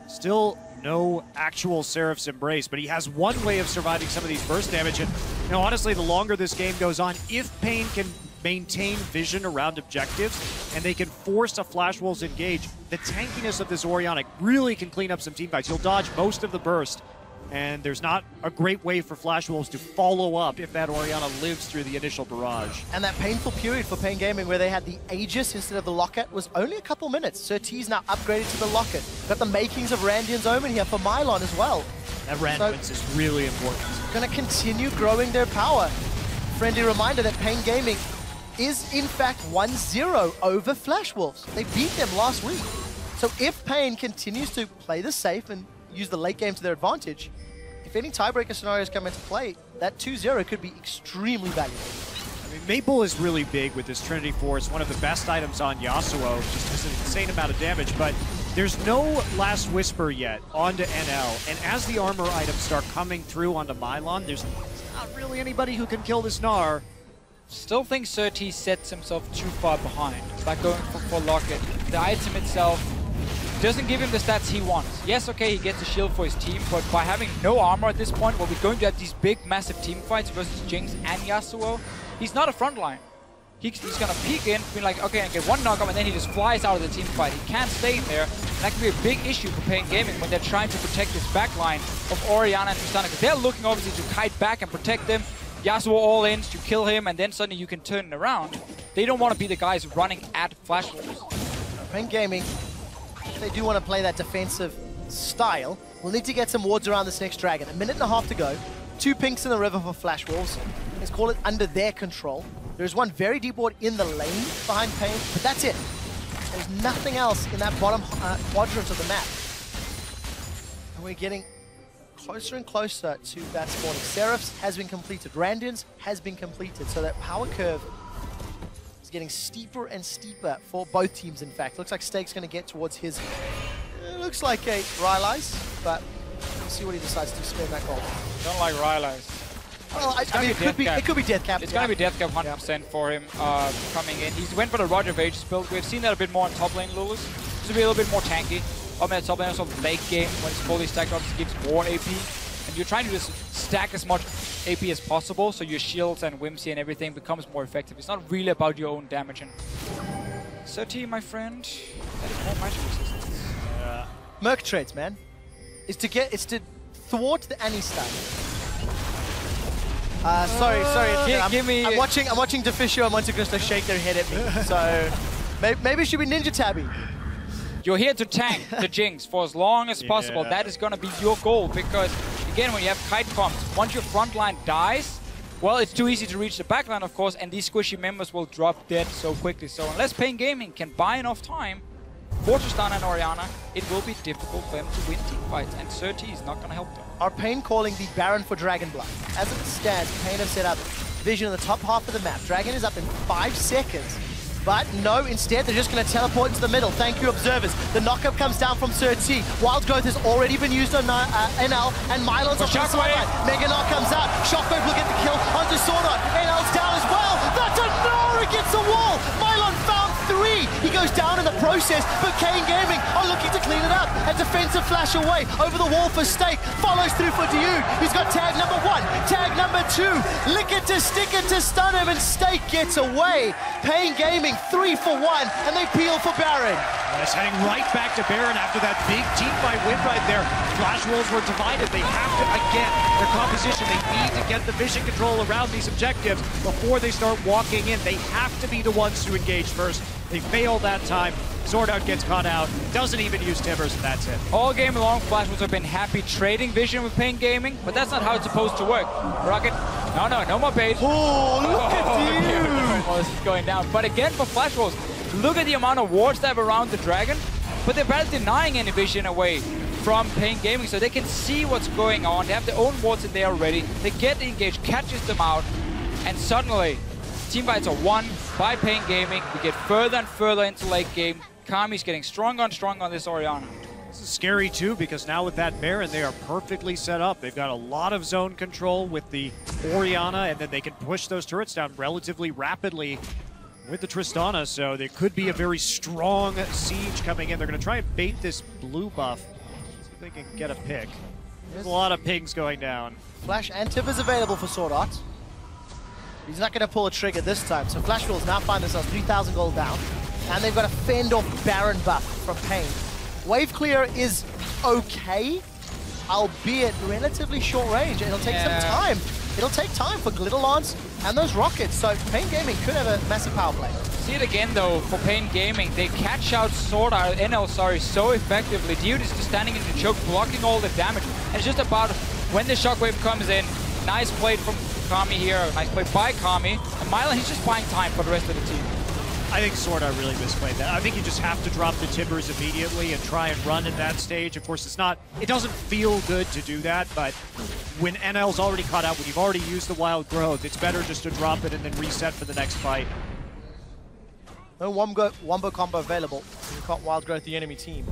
still no actual Seraph's Embrace. But he has one way of surviving some of these burst damage. And, you know, honestly, the longer this game goes on, if paiN can maintain vision around objectives and they can force a Flash Wolves engage, the tankiness of this Orianna really can clean up some teamfights. You'll dodge most of the burst, and there's not a great way for Flash Wolves to follow up if that Orianna lives through the initial barrage. And that painful period for paiN Gaming where they had the Aegis instead of the Locket was only a couple minutes. Sir T's now upgraded to the Locket. Got the makings of Randian's Omen here for Mylon as well. That Randomance is really important. Going to continue growing their power. Friendly reminder that paiN Gaming is in fact 1-0 over Flash Wolves. They beat them last week. So if paiN continues to play this safe and use the late game to their advantage, if any tiebreaker scenarios come into play, that 2-0 could be extremely valuable. I mean, Maple is really big with this Trinity Force, one of the best items on Yasuo, just does an insane amount of damage, but there's no Last Whisper yet onto NL, and as the armor items start coming through onto Mylon, there's not really anybody who can kill this Gnar. Still think Sir T sets himself too far behind by going for Locket. The item itself doesn't give him the stats he wants. Yes, okay, he gets a shield for his team, but by having no armor at this point, where we're going to have these big, massive team fights versus Jinx and Yasuo, he's not a frontline. He's going to peek in, be like, okay, I get one knockup, and then he just flies out of the team fight. He can't stay in there. And that can be a big issue for paiN Gaming when they're trying to protect this backline of Orianna and Tristana, because they're looking obviously to kite back and protect them. Yasuo all in to kill him, and then suddenly you can turn it around. They don't want to be the guys running at Flash Wolves. paiN Gaming, if they do want to play that defensive style, we'll need to get some wards around this next dragon. 1.5 minutes to go. 2 pinks in the river for Flash Wolves. Let's call it under their control. There's one very deep ward in the lane behind paiN, but that's it. There's nothing else in that bottom quadrant of the map. And we're getting closer and closer to that spawning. Seraph's has been completed. Randian's has been completed. So that power curve is getting steeper and steeper for both teams, in fact. Looks like Stake's going to get towards his... looks like a Rylai's, but we'll see what he decides to spend that gold. Don't like Rylai's. Well, I mean, it could be Deathcap. It's going to be Deathcap 100% for him coming in. He went for the Roger of Ages build. We've seen that a bit more in top lane, Lulus. This will be a little bit more tanky. Top lane also late game when it's fully stacked up, it gives more AP. And you're trying to just stack as much AP as possible so your shields and Whimsy and everything becomes more effective. It's not really about your own damage. And Sir T, my friend, that is more magic resistance. Merc trades, man. It's to thwart the Annie stack. Sorry. I'm watching Deficio and Monte Cristo shake their head at me. So maybe it should be Ninja Tabby. You're here to tank the Jinx for as long as possible. That is going to be your goal, because again, when you have kite comps, once your front line dies, well, it's too easy to reach the backline, of course, and these squishy members will drop dead so quickly. So unless paiN Gaming can buy enough time, for Tristana and Orianna, it will be difficult for them to win team fights, and Surti is not going to help them. Are paiN calling the Baron for Dragon Blood? As it stands, paiN have set up vision in the top half of the map. Dragon is up in 5 seconds. But no, instead they're just going to teleport into the middle. Thank you, observers. The knockup comes down from Surti. Wild Growth has already been used on NL, and Mylon's off the sideline. Meganar comes out. Shockwave will get the kill onto Swordart. NL's down as well. That's a no against the wall. Mylon found 3. He goes down in the process, but paiN Gaming are looking to clean it up. A defensive flash away over the wall for Stake. Follows through for Dude. He's got tag number 1, tag number 2. Lick it to stick it to stun him, and Stake gets away. paiN Gaming 3 for 1, and they peel for Baron. It's heading right back to Baron after that big team fight win right there. Flash Wolves were divided. They have to, again, their composition, they need to get the vision control around these objectives before they start walking in. They have to be the ones to engage first. They fail that time. Swordart gets caught out, doesn't even use Timbers, and that's it. All game long, Flash Wolves have been happy trading vision with paiN Gaming, but that's not how it's supposed to work. Rocket, no more bait. Oh, look at you! Oh, this is going down. But again, for Flash Wolves, look at the amount of wards they have around the Dragon, but they're barely denying any vision away from paiN Gaming, so they can see what's going on. They have their own wards in there already. They get engaged, catches them out, and suddenly, teamfights are won by paiN Gaming. We get further and further into late game. Kami's getting stronger and stronger on this Orianna. This is scary too, because now with that Baron, they are perfectly set up. They've got a lot of zone control with the Orianna, and then they can push those turrets down relatively rapidly with the Tristana, so there could be a very strong siege coming in. They're going to try and bait this blue buff, see if they can get a pick. There's a lot of pings going down. Flash and Timbers available for Swordart. He's not going to pull a trigger this time, so Flash Wolves now find themselves 3,000 gold down, and they've got a fend off Baron buff from paiN. Wave clear is okay, albeit relatively short range. It'll take some time. It'll take time for Glitter Lance and those rockets, so paiN Gaming could have a massive power play. See it again though for paiN Gaming. They catch out NL so effectively. Dude is just standing in the choke, blocking all the damage. And it's just about when the shockwave comes in. Nice play from Kami here, nice play by Kami. And Mylon, he's just buying time for the rest of the team. I think Swordart really misplayed that. I think you just have to drop the Timbers immediately and try and run in that stage. Of course, it doesn't feel good to do that, but when NL's already caught out, when you've already used the Wild Growth, it's better just to drop it and then reset for the next fight. No wombo combo available. You can't Wild Growth the enemy team.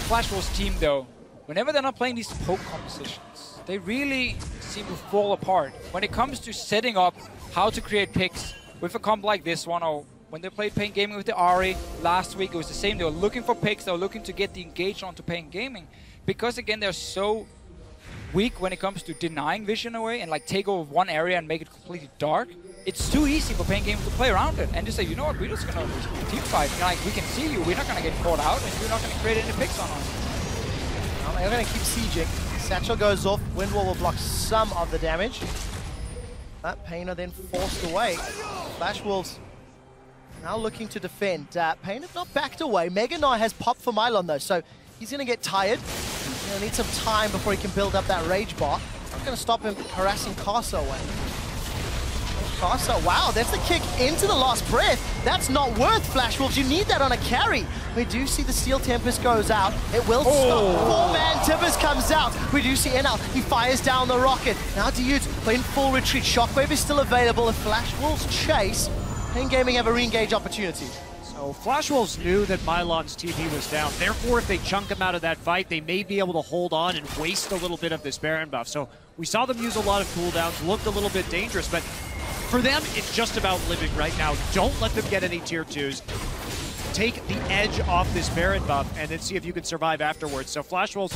Flash Wolves team though, whenever they're not playing these poke compositions, they really seem to fall apart. When it comes to setting up how to create picks with a comp like this one, or when they played paiN Gaming with the Ahri last week, it was the same. They were looking for picks, they were looking to get the engage onto paiN Gaming. Because again, they're so weak when it comes to denying vision away and like take over one area and make it completely dark. It's too easy for paiN Gaming to play around it and just say, you know what, we're just gonna team fight. You know, like, we can see you, we're not gonna get caught out, and you're not gonna create any picks on us. Well, they're gonna keep sieging. Satchel goes off, Windwall will block some of the damage. That paiN are then forced away. Flash Wolves now looking to defend. paiN have not backed away. Mega Knight has popped for Mylon though, so he's gonna get tired. He's gonna need some time before he can build up that rage bar. Not gonna stop him harassing Casa away. Casa, wow, there's the kick into the last breath. That's not worth Flash Wolves. You need that on a carry. We do see the Steel Tempest goes out. It will stop. 4-man Timbers comes out. We do see NL. He fires down the rocket. Now Dude in full retreat. Shockwave is still available. If Flash Wolves chase, paiN Gaming have a re-engage opportunity. So Flash Wolves knew that Mylon's TP was down. Therefore, if they chunk him out of that fight, they may be able to hold on and waste a little bit of this Baron buff. So we saw them use a lot of cooldowns, looked a little bit dangerous, but for them, it's just about living right now. Don't let them get any tier 2s. Take the edge off this Baron buff and then see if you can survive afterwards. So Flash Wolves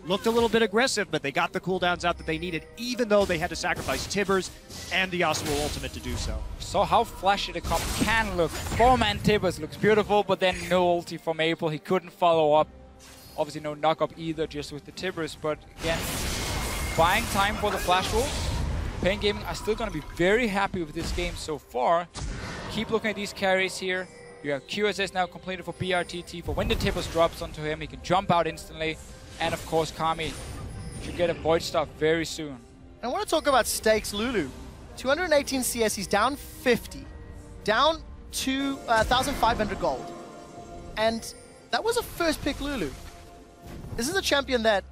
looked a little bit aggressive, but they got the cooldowns out that they needed, even though they had to sacrifice Tibbers and the Yasuo ultimate to do so. So how flashy the comp can look. 4-man Tibbers looks beautiful, but then no ulti from Maple. He couldn't follow up. Obviously no knock-up either, just with the Tibbers. But again, buying time for the Flash Wolves. paiN Gaming are still going to be very happy with this game so far. Keep looking at these carries here. You have QSS now completed for BRTT. For when the Tibbers drops onto him, he can jump out instantly. And of course, Kami should get a Void Staff very soon. I want to talk about stakes Lulu. 218 CS, he's down 50. Down to 1,500 gold. And that was a first pick Lulu. This is a champion that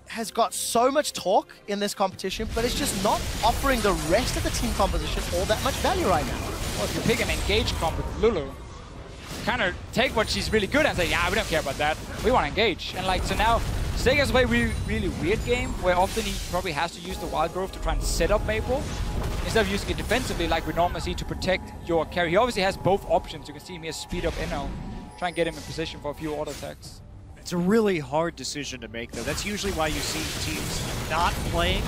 has got so much talk in this competition, but it's just not offering the rest of the team composition all that much value right now. Well, if you pick an engage comp with Lulu, kind of take what she's really good at and say, yeah, we don't care about that. We want to engage. And like, so now, Stake has to play a really weird game where often he probably has to use the wild growth to try and set up Maple instead of using it defensively like we normally see to protect your carry. He obviously has both options. You can see him here speed up NL, try and get him in position for a few auto attacks. It's a really hard decision to make, though. That's usually why you see teams not playing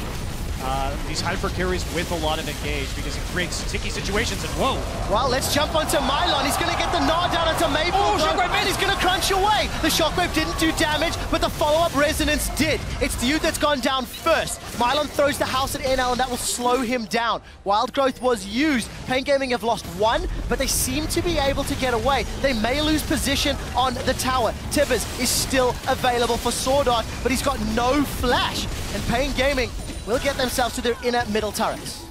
these hyper carries with a lot of engage, because it creates sticky situations. And whoa! Well, let's jump onto mylon. He's going to get the nod down onto Maple. Oh, Shockwave and he's going to crunch away. The Shockwave didn't do damage, but the follow-up resonance did. It's the youth that's gone down first. mylon throws the house at NL, and that will slow him down. Wild growth was used. paiN Gaming have lost one, but they seem to be able to get away. They may lose position on the tower. Tibbers is still available for Sword Art, but he's got no flash. And paiN Gaming will get themselves to their inner middle turrets.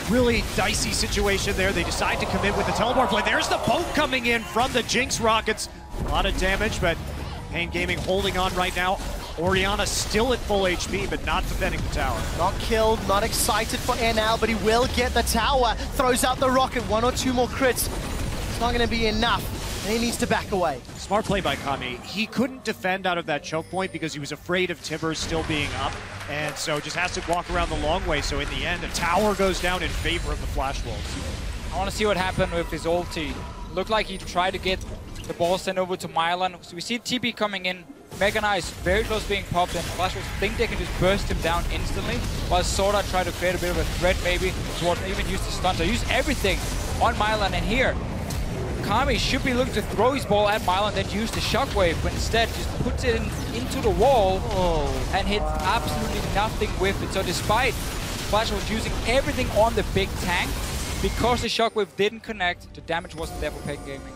Really dicey situation there. They decide to commit with the teleport play. There's the boat coming in from the Jinx rockets. A lot of damage, but paiN Gaming holding on right now. Orianna still at full HP, but not defending the tower. Not killed, not excited for NL, but he will get the tower. Throws out the rocket, 1 or 2 more crits. It's not going to be enough, and he needs to back away. Smart play by Kami. He couldn't defend out of that choke point because he was afraid of Tibbers still being up, and so just has to walk around the long way. So in the end, the tower goes down in favor of the Flash Wolves. I want to see what happened with his ulti. Looked like he tried to get the ball sent over to mylon. So we see TP coming in. Mega Knight is very close to being popped, and Flash Wolves think they can just burst him down instantly, while Sora try to create a bit of a threat maybe, towards even use the stun. So use everything on mylon, and here Kami should be looking to throw his ball at mylon, then use the shockwave, but instead just puts it into the wall and hits absolutely nothing with it. So despite Flash was using everything on the big tank, because the shockwave didn't connect, the damage wasn't there for paiN Gaming.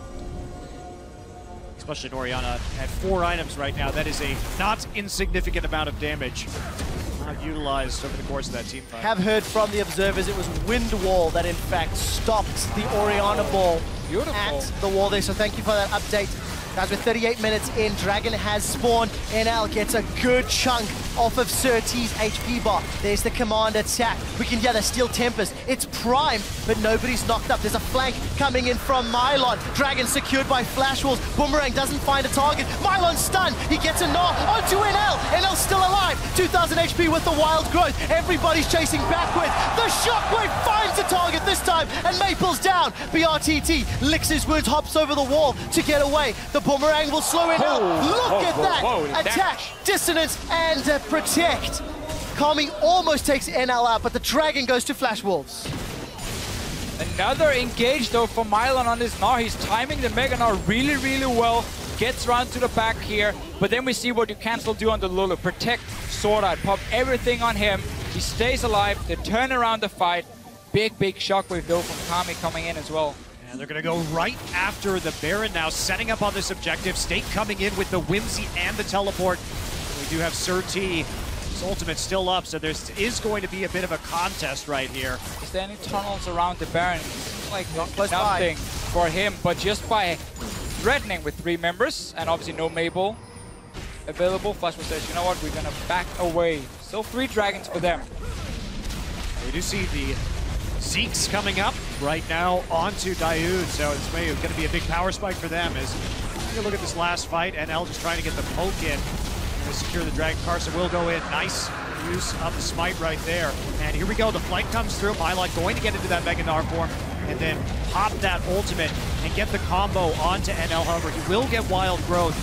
Especially Orianna at 4 items right now. That is a not insignificant amount of damage not utilized over the course of that team fight. Have heard from the observers it was Wind Wall that in fact stopped the Orianna ball at the wall there, so thank you for that update. Guys, we're 38 minutes in, Dragon has spawned, NL gets a good chunk off of Surtees' HP bar. There's the command attack. We can hear the Steel Tempest. It's primed, but nobody's knocked up. There's a flank coming in from mylon. Dragon secured by Flash Wolves. Boomerang doesn't find a target. mylon stunned. He gets a knock onto NL. NL's still alive. 2,000 HP with the wild growth. Everybody's chasing backwards. The Shockwave finds a target this time, and Maple's down. BRTT licks his wounds, hops over the wall to get away. The Boomerang will slow it out. Look at that! Attack, dissonance, and protect. Kami almost takes NL out, but the Dragon goes to Flash Wolves. Another engage though for mylon on this Gnar. He's timing the Mega Gnar really well. Gets around to the back here, but then we see what you can still do on the Lulu. Protect Sword Art, pop everything on him. He stays alive. They turn around the fight. Big shockwave though from Kami coming in as well. And they're going to go right after the Baron now, setting up on this objective. State coming in with the Whimsy and the teleport. We do have Surtees. His ultimate still up, so there is going to be a bit of a contest right here. Is there any tunnels around the Baron? It's like nothing for him, but just by threatening with 3 members, and obviously no Maple available, Flash Wolves says, you know what, we're going to back away. Still 3 dragons for them. We do see the Zeke's coming up right now onto Daoud, so it's going to be a big power spike for them. As you look at this last fight, NL just trying to get the poke in to secure the Dragon. Carson will go in. Nice use of the smite right there. And here we go. The flight comes through. mylon going to get into that Mega Gnar form and then pop that ultimate and get the combo onto NL. However, he will get wild growth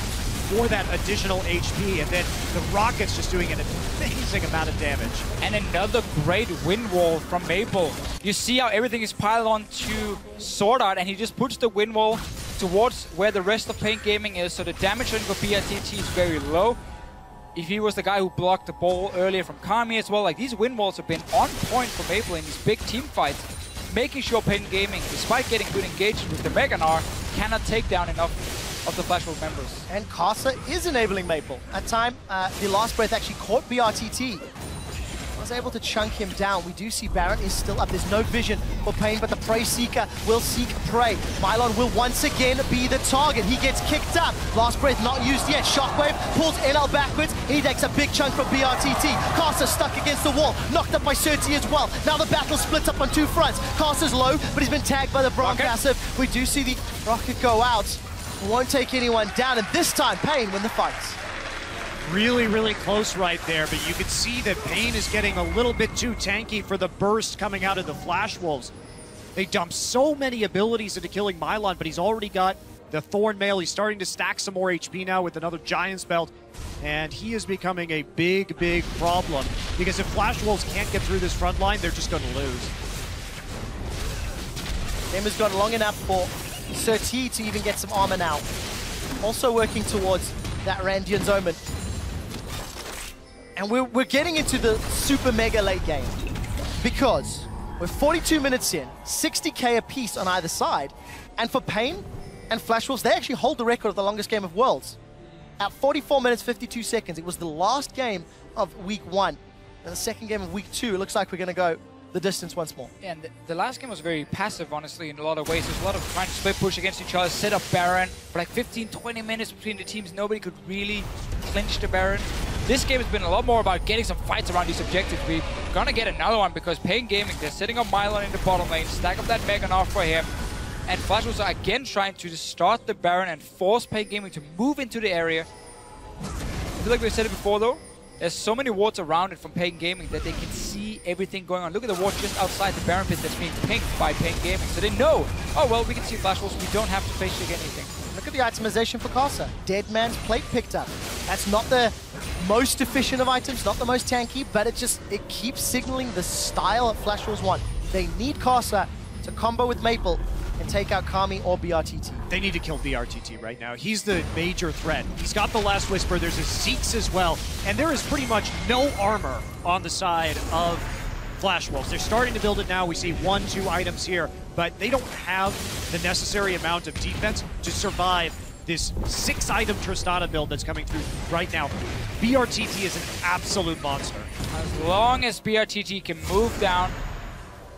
for that additional HP, and then the rocket's just doing an amazing amount of damage. And another great wind wall from Maple. You see how everything is piled on to Sword Art, and he just puts the wind wall towards where the rest of paiN Gaming is, so the damage on BRTT is very low. If he was the guy who blocked the ball earlier from Kami as well, like these wind walls have been on point for Maple in these big team fights, making sure paiN Gaming, despite getting good engagement with the Mega Gnar, cannot take down enough of the Flash Wolf members. And Casa is enabling Maple. At time, the last breath actually caught BRTT. was able to chunk him down. We do see Baron is still up. There's no vision for paiN, but the Prey Seeker will seek prey. mylon will once again be the target. He gets kicked up. Last breath not used yet. Shockwave pulls NL backwards. He takes a big chunk from BRTT. Caster stuck against the wall. Knocked up by Certi as well. Now the battle splits up on two fronts. Caster's low, but he's been tagged by the Braum passive. We do see the rocket go out. Won't take anyone down, and this time paiN win the fight. Really, really close right there, but you can see that paiN is getting a little bit too tanky for the burst coming out of the Flash Wolves. They dump so many abilities into killing mylon, but he's already got the Thorn Mail. He's starting to stack some more HP now with another Giant's Belt, and he is becoming a big, big problem, because if Flash Wolves can't get through this front line, they're just going to lose. Game has gone long enough for Certi to even get some armor now. Also working towards that Randian's Omen. And we're getting into the super mega late game, because we're 42 minutes in, 60k apiece on either side, and for paiN and Flash Wolves, they actually hold the record of the longest game of Worlds. At 44 minutes, 52 seconds, it was the last game of week 1. And the second game of week 2, it looks like we're gonna go the distance once more. Yeah, and the last game was very passive, honestly, in a lot of ways. There's a lot of trying to split push against each other, set up Baron. For like 15-20 minutes between the teams, nobody could really clinch the Baron. This game has been a lot more about getting some fights around these objectives. We're gonna get another one because paiN Gaming, they're setting up mylon in the bottom lane, stack up that Mega Gnar for him. And Flash Wolves are again trying to start the Baron and force paiN Gaming to move into the area. I feel like we said it before though, there's so many wards around it from paiN Gaming that they can see everything going on. Look at the ward just outside the Baron pit that's being pinged by paiN Gaming. So they know, oh well, we can see Flash Wolves, we don't have to face check anything. Look at the itemization for Casa. Dead Man's Plate picked up. That's not the most efficient of items, not the most tanky, but it keeps signaling the style that Flash Wolves want. They need Casa to combo with Maple and take out Kami or BRTT. They need to kill BRTT right now. He's the major threat. He's got the Last Whisper, there's a Zeeks as well, and there is pretty much no armor on the side of Flash Wolves. They're starting to build it now. We see 1-2 items here, but they don't have the necessary amount of defense to survive this 6-item Tristana build that's coming through right now. BRTT is an absolute monster. As long as BRTT can move down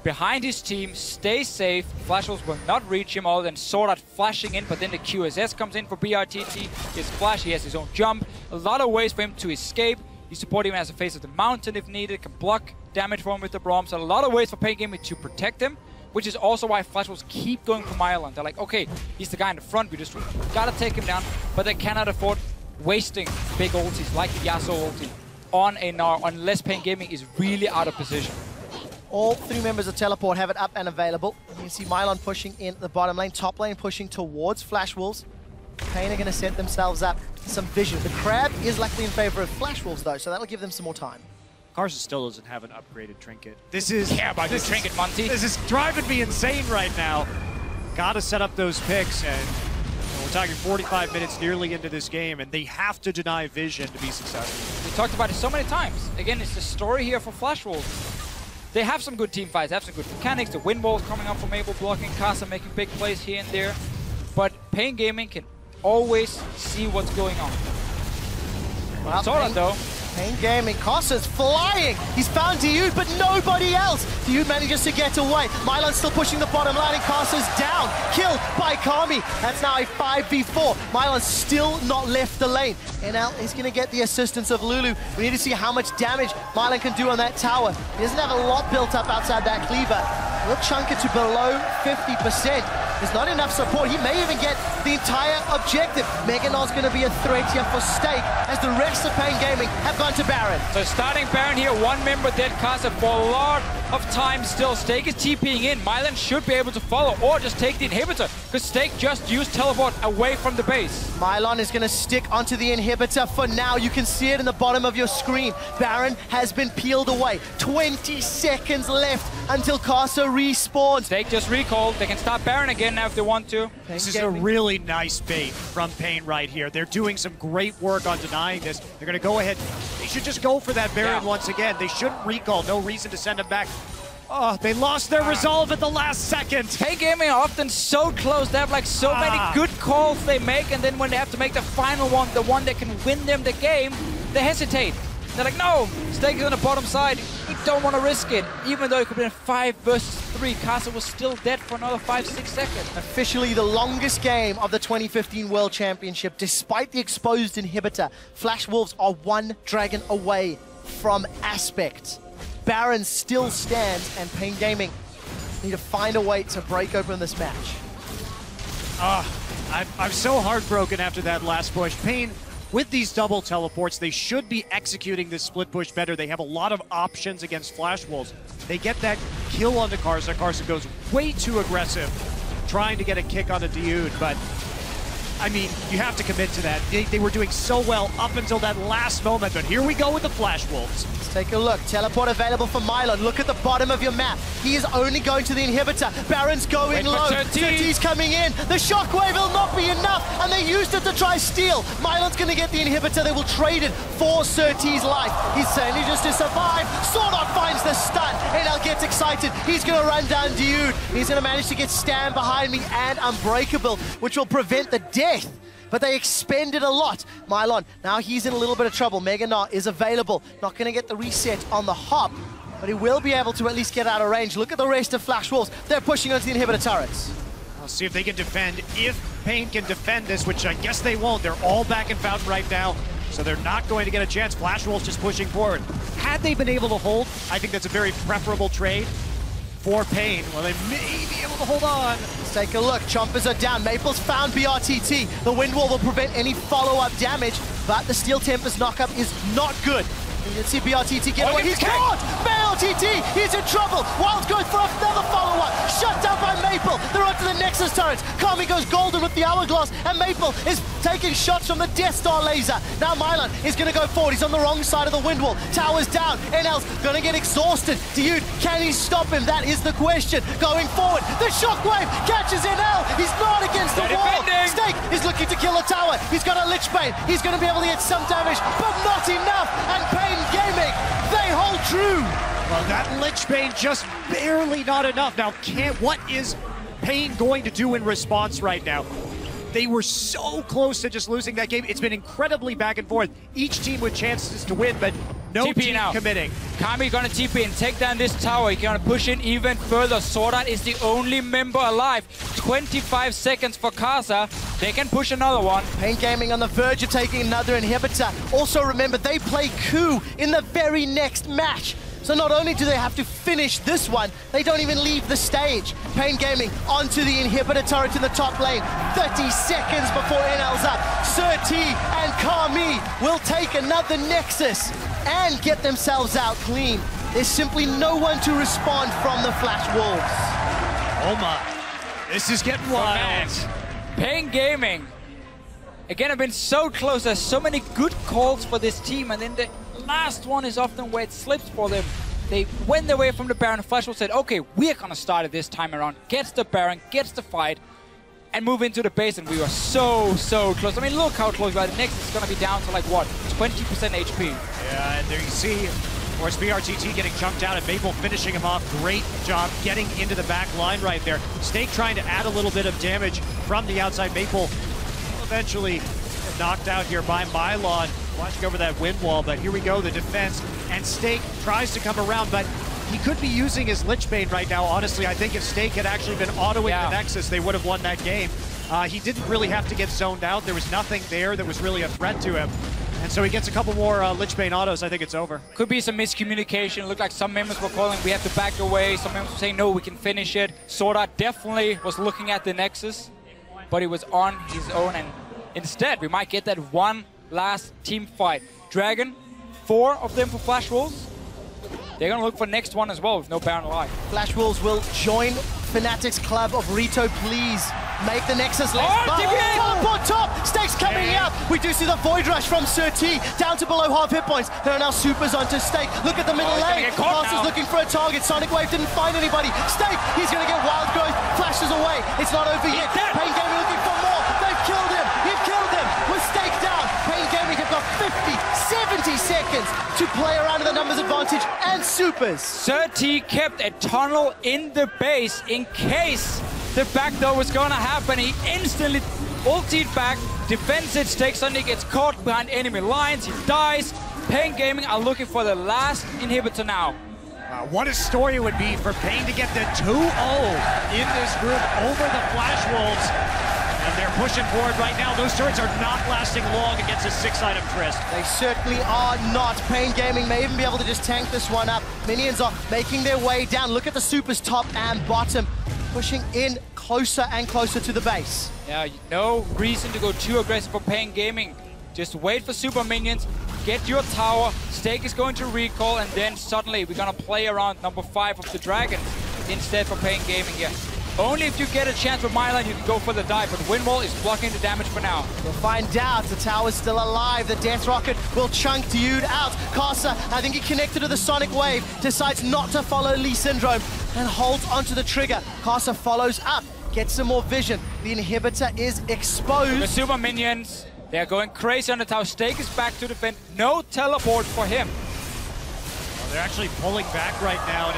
behind his team, stay safe, Flash Wolves will not reach him other than Sword Art flashing in, but then the QSS comes in for BRTT. His flash, he has his own jump. A lot of ways for him to escape. You support him as a face of the mountain if needed, can block damage from him with the Braum. So a lot of ways for paiN Gaming to protect him, which is also why Flash Wolves keep going for mylon. They're like, okay, he's the guy in the front, we just gotta take him down, but they cannot afford wasting big ultis like the Yasuo ulti on a Gnar unless paiN Gaming is really out of position. All 3 members of Teleport have it up and available. You can see mylon pushing in the bottom lane, top lane pushing towards Flash Wolves. paiN are going to set themselves up some vision. The Crab is likely in favor of Flash Wolves though, so that'll give them some more time. Karsa still doesn't have an upgraded trinket. This is... Yeah, about the trinket, Monty. This is driving me insane right now. Gotta set up those picks, and we're talking 45 minutes nearly into this game, and they have to deny vision to be successful. We talked about it so many times. Again, it's the story here for Flash Wolves. They have some good team fights, have some good mechanics. The wind walls coming up from Maple, blocking Casa, making big plays here and there. But paiN Gaming can always see what's going on. Well, Sora though. paiN Gaming, Casa's flying! He's found Diud, but nobody else! Diud manages to get away. mylon's still pushing the bottom line, and Casa's down. Killed by Kami. That's now a 5v4. mylon's still not left the lane. NL is going to get the assistance of Lulu. We need to see how much damage mylon can do on that tower. He doesn't have a lot built up outside that cleaver. We'll chunk it to below 50%. There's not enough support. He may even get the entire objective. Mega Gnar's going to be a threat here for Stake, as the rest of paiN Gaming have gone to Baron. So starting Baron here, 1 member dead, Casa for a lot of time still. Stake is TPing in. mylon should be able to follow or just take the inhibitor, because Stake just used teleport away from the base. mylon is going to stick onto the inhibitor for now. You can see it in the bottom of your screen. Baron has been peeled away. 20 seconds left until Casa respawns. Stake just recalled. They can stop Baron again now if they want to. This is a really nice bait from paiN right here. They're doing some great work on denying this. They're going to go ahead. They should just go for that Baron once again. They shouldn't recall. No reason to send him back. Oh, they lost their resolve at the last second. paiN Gaming are often so close. They have like so many good calls they make, and then when they have to make the final one, the one that can win them the game, they hesitate. They're like, no, Stake is on the bottom side. You don't want to risk it. Even though it could have been 5 versus 3, Casa was still dead for another 5-6 seconds. Officially the longest game of the 2015 World Championship. Despite the exposed inhibitor, Flash Wolves are 1 dragon away from Aspect. Baron still stands, and paiN Gaming need to find a way to break open this match. I'm so heartbroken after that last push. paiN, with these double teleports, they should be executing this split push better. They have a lot of options against Flash Wolves. They get that kill onto Karsa. Karsa goes way too aggressive, trying to get a kick on a Dude, but I mean, you have to commit to that. They were doing so well up until that last moment, but here we go with the Flash Wolves. Let's take a look. Teleport available for Mylon. Look at the bottom of your map. He is only going to the inhibitor. Baron's going low. Surtees coming in. The shockwave will not be enough, and they used it to try steal. Mylon's going to get the inhibitor. They will trade it for Surtees' life. He's saying just to survive. Sword Art finds the stun. NL gets excited. He's going to run down Dude. He's going to manage to get Stand behind me and Unbreakable, which will prevent the death. But they expended a lot. Mylon, now he's in a little bit of trouble. Mega Gnar is available. Not going to get the reset on the hop, but he will be able to at least get out of range. Look at the rest of Flash Wolves. They're pushing onto the inhibitor turrets. I'll see if they can defend. If paiN can defend this, which I guess they won't. They're all back in Fountain right now, so they're not going to get a chance. Flash Wolves just pushing forward. Had they been able to hold, I think that's a very preferable trade for paiN. Well, they may be able to hold on. Let's take a look. Chompers are down. Maple's found BRTT. The Wind Wall will prevent any follow-up damage, but the Steel Tempest knockup is not good. You can see BRTT get away. He's caught! BRTT, he's in trouble. Wild goes for another follow-up. Shut down by Maple. They're onto the Nexus turrets. Kami goes golden with the Hourglass, and Maple is taking shots from the Death Star laser. Now Mylon is going to go forward. He's on the wrong side of the Wind Wall. Tower's down. NL's going to get exhausted. Dude, can he stop him? That is the question. Going forward. The Shockwave catches NL. He's not against the wall. Stake is looking to kill a tower. He's got a Lich Bane. He's going to be able to get some damage, but not enough. And paiN Gaming, they hold true. Well, that Lich Bane just barely not enough. Now, what is paiN going to do in response right now? They were so close to just losing that game. It's been incredibly back and forth. Each team with chances to win, but no TP team now. committing. Kami gonna TP and take down this tower. He's gonna push in even further. Sword Art is the only member alive. 25 seconds for Casa. They can push another one. paiN Gaming on the verge of taking another inhibitor. Also remember, they play Coup in the very next match. So not only do they have to finish this one, they don't even leave the stage. paiN Gaming onto the inhibitor turret in the top lane. 30 seconds before NL's up. Surtee and Kami will take another Nexus and get themselves out clean. There's simply no one to respond from the Flash Wolves. Oh my, this is getting wild. paiN Gaming, again, have been so close. There's so many good calls for this team, and then the last one is often where it slips for them. They went away from the Baron. Flash Wolves said, okay, we're gonna start it this time around. Gets the Baron, gets the fight, and move into the base, and we were so close. I mean, look how close we are. The next is gonna be down to like, what, 20% HP. Yeah, and there you see, of course, BRTT getting chunked out and Maple finishing him off. Great job getting into the back line right there. Stake trying to add a little bit of damage from the outside. Maple eventually knocked out here by Mylon, watching over that Wind Wall, but here we go, the defense, and Stake tries to come around, but he could be using his Lich Bane right now. Honestly, I think if Stake had actually been autoing the Nexus, they would have won that game. He didn't really have to get zoned out. There was nothing there that was really a threat to him. And so he gets a couple more Lich Bane autos. I think it's over. Could be some miscommunication. It looked like some members were calling, we have to back away. Some members were saying, no, we can finish it. Sword Art definitely was looking at the Nexus, but he was on his own, and instead, we might get that one last team fight. Dragon, 4 of them for Flash Wolves. They're going to look for next one as well with no Baron alive. Flash Wolves will join Fnatic's club of Rito, please. Make the Nexus less. Top! Stakes coming out. We do see the Void Rush from Surtee down to below half hit points. There are now supers onto Stake. Look at the middle lane. Pass looking for a target. Sonic Wave didn't find anybody. Stake, he's going to get Wild Growth. Flashes away. It's not over yet. paiN Gaming looking for more. They've killed him. You've killed him. With Stake down, paiN Gaming have got 50, 70 seconds to play around to the numbers advantage and supers. Surtee kept a tunnel in the base in case the backdoor was going to happen. He instantly ultied back, defends it, Stake suddenly gets caught behind enemy lines, he dies. paiN Gaming are looking for the last inhibitor now. What a story it would be for paiN to get the 2-0 in this group over the Flash Wolves. And they're pushing forward right now. Those turrets are not lasting long against a 6-item Trist. They certainly are not. paiN Gaming may even be able to just tank this one up. Minions are making their way down. Look at the Supers top and bottom, pushing in closer and closer to the base. Yeah, no reason to go too aggressive for paiN Gaming. Just wait for super minions, get your tower, Stake is going to recall, and then suddenly we're gonna play around number 5 of the Dragons instead for paiN Gaming here. Only if you get a chance with paiN you can go for the dive, but Windwall is blocking the damage for now. We'll find out. The tower's still alive. The Death Rocket will chunk Dude out. Karsa, I think he connected to the Sonic Wave, decides not to follow Lee Syndrome and holds onto the trigger. Karsa follows up, gets some more vision. The inhibitor is exposed. The super minions, they're going crazy on the tower. Stake is back to defend. No teleport for him. Well, they're actually pulling back right now.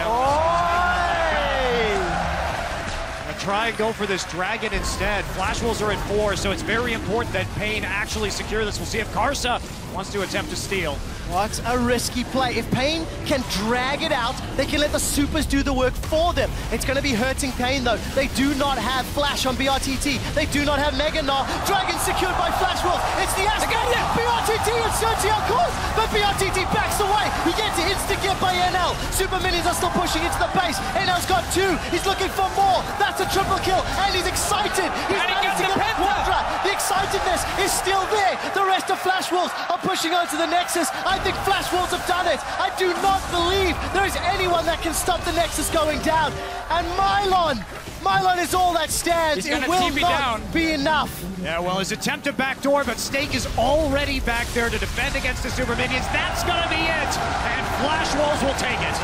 Try and go for this dragon instead. Flash Wolves are at 4, so it's very important that paiN actually secure this. We'll see if Karsa wants to attempt to steal. What a risky play. If paiN can drag it out, they can let the Supers do the work for them. It's going to be hurting paiN, though. They do not have Flash on BRTT. They do not have Mega Gnar. Dragon secured by Flash Wolves. It's the Asgard. BRTT is searching on course, but BRTT backs away. He gets an instant get by NL. Super Minions are still pushing into the base. NL's got 2. He's looking for more. That's a triple kill, and he's excited. He's managed to get Quadra. The excitedness is still there. The rest of Flash Wolves are pushing on to the Nexus. I think Flash Wolves have done it. I do not believe there is anyone that can stop the Nexus going down. And paiN is all that stands. It will not be enough. Yeah, well, his attempt to backdoor, but Stake is already back there to defend against the Super Minions. That's gonna be it, and Flash Wolves will take it.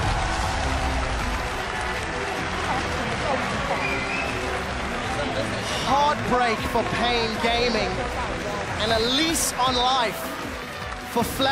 Heartbreak for paiN Gaming and a lease on life for Flash.